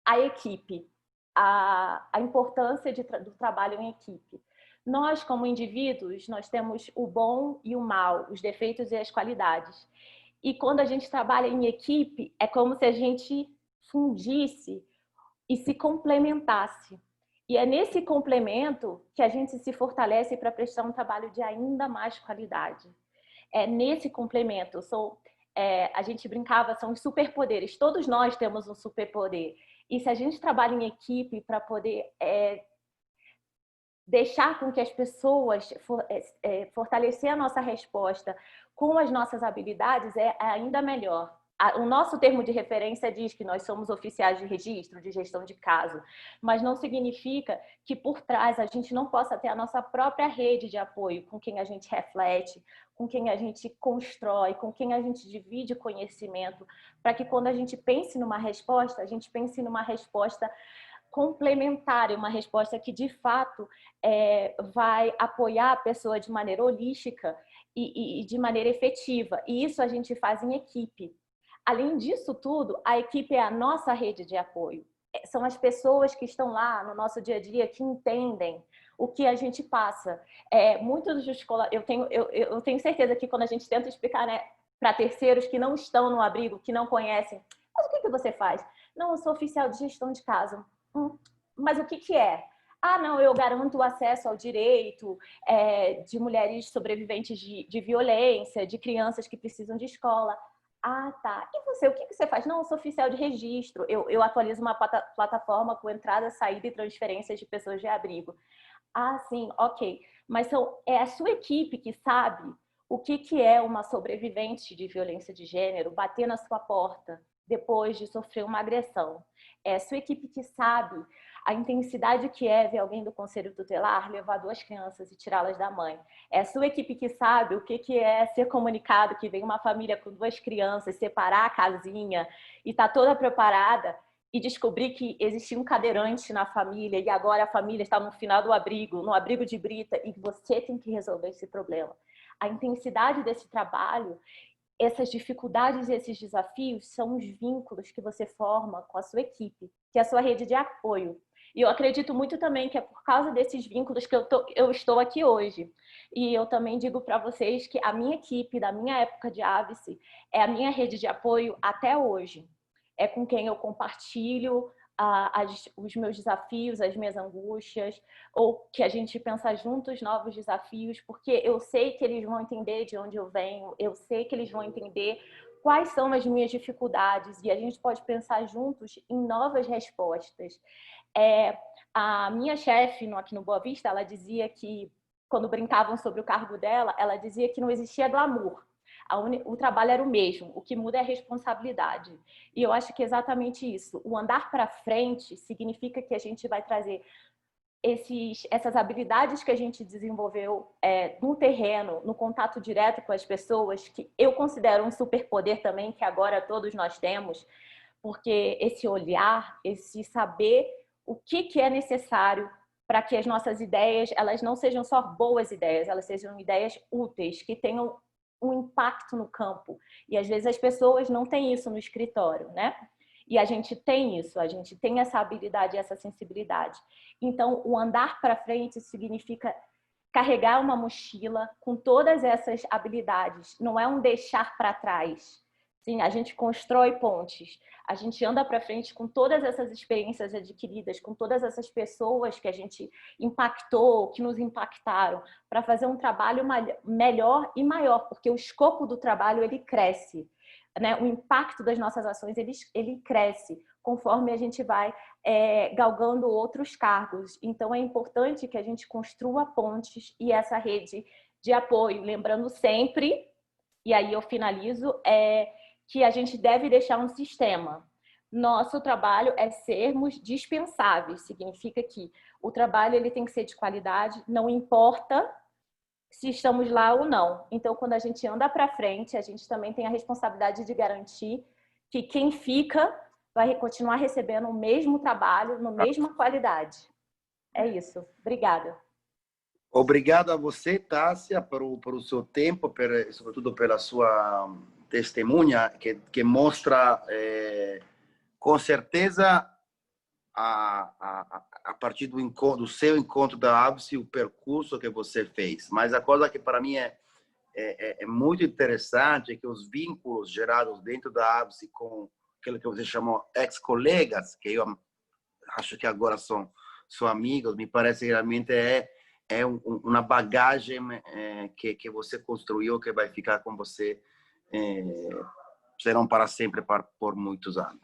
a equipe. A importância do trabalho em equipe. Nós, como indivíduos, nós temos o bom e o mal, os defeitos e as qualidades. E quando a gente trabalha em equipe, é como se a gente fundisse e se complementasse. E é nesse complemento que a gente se fortalece para prestar um trabalho de ainda mais qualidade. É nesse complemento. A gente brincava, são os superpoderes. Todos nós temos um superpoder. E se a gente trabalha em equipe para poder deixar com que as pessoas fortalecer a nossa resposta com as nossas habilidades, é ainda melhor. O nosso termo de referência diz que nós somos oficiais de registro, de gestão de caso, mas não significa que por trás a gente não possa ter a nossa própria rede de apoio, com quem a gente reflete, com quem a gente constrói, com quem a gente divide conhecimento, para que quando a gente pense numa resposta, a gente pense numa resposta complementar, uma resposta que de fato vai apoiar a pessoa de maneira holística e de maneira efetiva. E isso a gente faz em equipe. Além disso tudo, a equipe é a nossa rede de apoio. São as pessoas que estão lá no nosso dia a dia que entendem o que a gente passa. Muitos dos eu tenho certeza que quando a gente tenta explicar, né, para terceiros que não estão no abrigo, que não conhecem, mas o que você faz? Não, eu sou oficial de gestão de casa. Mas o que é? Ah, não, eu garanto o acesso ao direito de mulheres sobreviventes de violência, de crianças que precisam de escola. Ah, tá. E você, o que você faz? Não, eu sou oficial de registro. Eu atualizo uma plataforma com entrada, saída e transferências de pessoas de abrigo. Ah, sim, ok. Mas é a sua equipe que sabe o que é uma sobrevivente de violência de gênero bater na sua porta depois de sofrer uma agressão. É a sua equipe que sabe a intensidade que é ver alguém do conselho tutelar levar 2 crianças e tirá-las da mãe. É a sua equipe que sabe o que é ser comunicado que vem uma família com 2 crianças, separar a casinha e tá toda preparada e descobrir que existia um cadeirante na família e agora a família está no final do abrigo, no abrigo de brita, e você tem que resolver esse problema. A intensidade desse trabalho, essas dificuldades e esses desafios são os vínculos que você forma com a sua equipe, que é a sua rede de apoio. E eu acredito muito também que é por causa desses vínculos que eu estou aqui hoje. E eu também digo para vocês que a minha equipe, da minha época de AVSE, é a minha rede de apoio até hoje. É com quem eu compartilho os meus desafios, as minhas angústias, ou que a gente pensa juntos novos desafios, porque eu sei que eles vão entender de onde eu venho, eu sei que eles vão entender quais são as minhas dificuldades, e a gente pode pensar juntos em novas respostas. A minha chefe aqui no Boa Vista, ela dizia que, quando brincavam sobre o cargo dela, ela dizia que não existia glamour. O trabalho era o mesmo, o que muda é a responsabilidade. E eu acho que é exatamente isso. O andar para frente significa que a gente vai trazer essas habilidades que a gente desenvolveu no terreno, no contato direto com as pessoas, que eu considero um superpoder também, que agora todos nós temos, porque esse olhar, esse saber o que é necessário para que as nossas ideias, elas não sejam só boas ideias, elas sejam ideias úteis, que tenham um impacto no campo. E às vezes as pessoas não têm isso no escritório, né? E a gente tem isso, a gente tem essa habilidade, essa sensibilidade. Então, o andar para frente significa carregar uma mochila com todas essas habilidades. Não é um deixar para trás. Sim, a gente constrói pontes. A gente anda para frente com todas essas experiências adquiridas, com todas essas pessoas que a gente impactou, que nos impactaram, para fazer um trabalho melhor e maior, porque o escopo do trabalho ele cresce, né? O impacto das nossas ações ele cresce conforme a gente vai galgando outros cargos. Então é importante que a gente construa pontes e essa rede de apoio, lembrando sempre, e aí eu finalizo, que a gente deve deixar um sistema. Nosso trabalho é sermos dispensáveis, significa que o trabalho ele tem que ser de qualidade, não importa se estamos lá ou não. Então, quando a gente anda para frente, a gente também tem a responsabilidade de garantir que quem fica vai continuar recebendo o mesmo trabalho, na mesma qualidade. É isso. Obrigada. Obrigado a você, Tássia, pelo seu tempo, sobretudo pela sua testemunha, que mostra, com certeza, a partir do seu encontro da AVSE, o percurso que você fez. Mas a coisa que para mim é muito interessante é que os vínculos gerados dentro da AVSE com aquilo que você chamou ex-colegas, que eu acho que agora são amigos, me parece que realmente uma bagagem que você construiu, que vai ficar com você, serão para sempre, por muitos anos.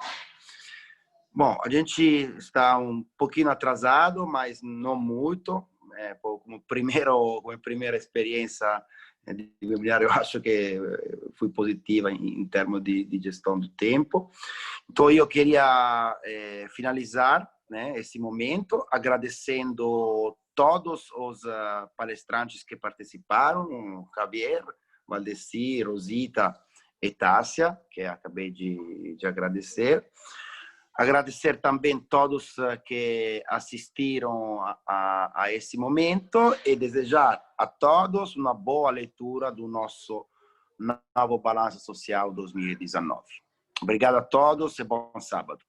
Bom, a gente está um pouquinho atrasado, mas não muito. Como primeira experiência de imobiliário, eu acho que foi positiva em termos de gestão do tempo. Então, eu queria finalizar, né, esse momento agradecendo todos os palestrantes que participaram, Javier, Valdeci, Rosita e Tássia, que acabei de agradecer. Agradecer também todos que assistiram a esse momento e desejar a todos uma boa leitura do nosso novo Balanço Social 2019. Obrigado a todos e bom sábado.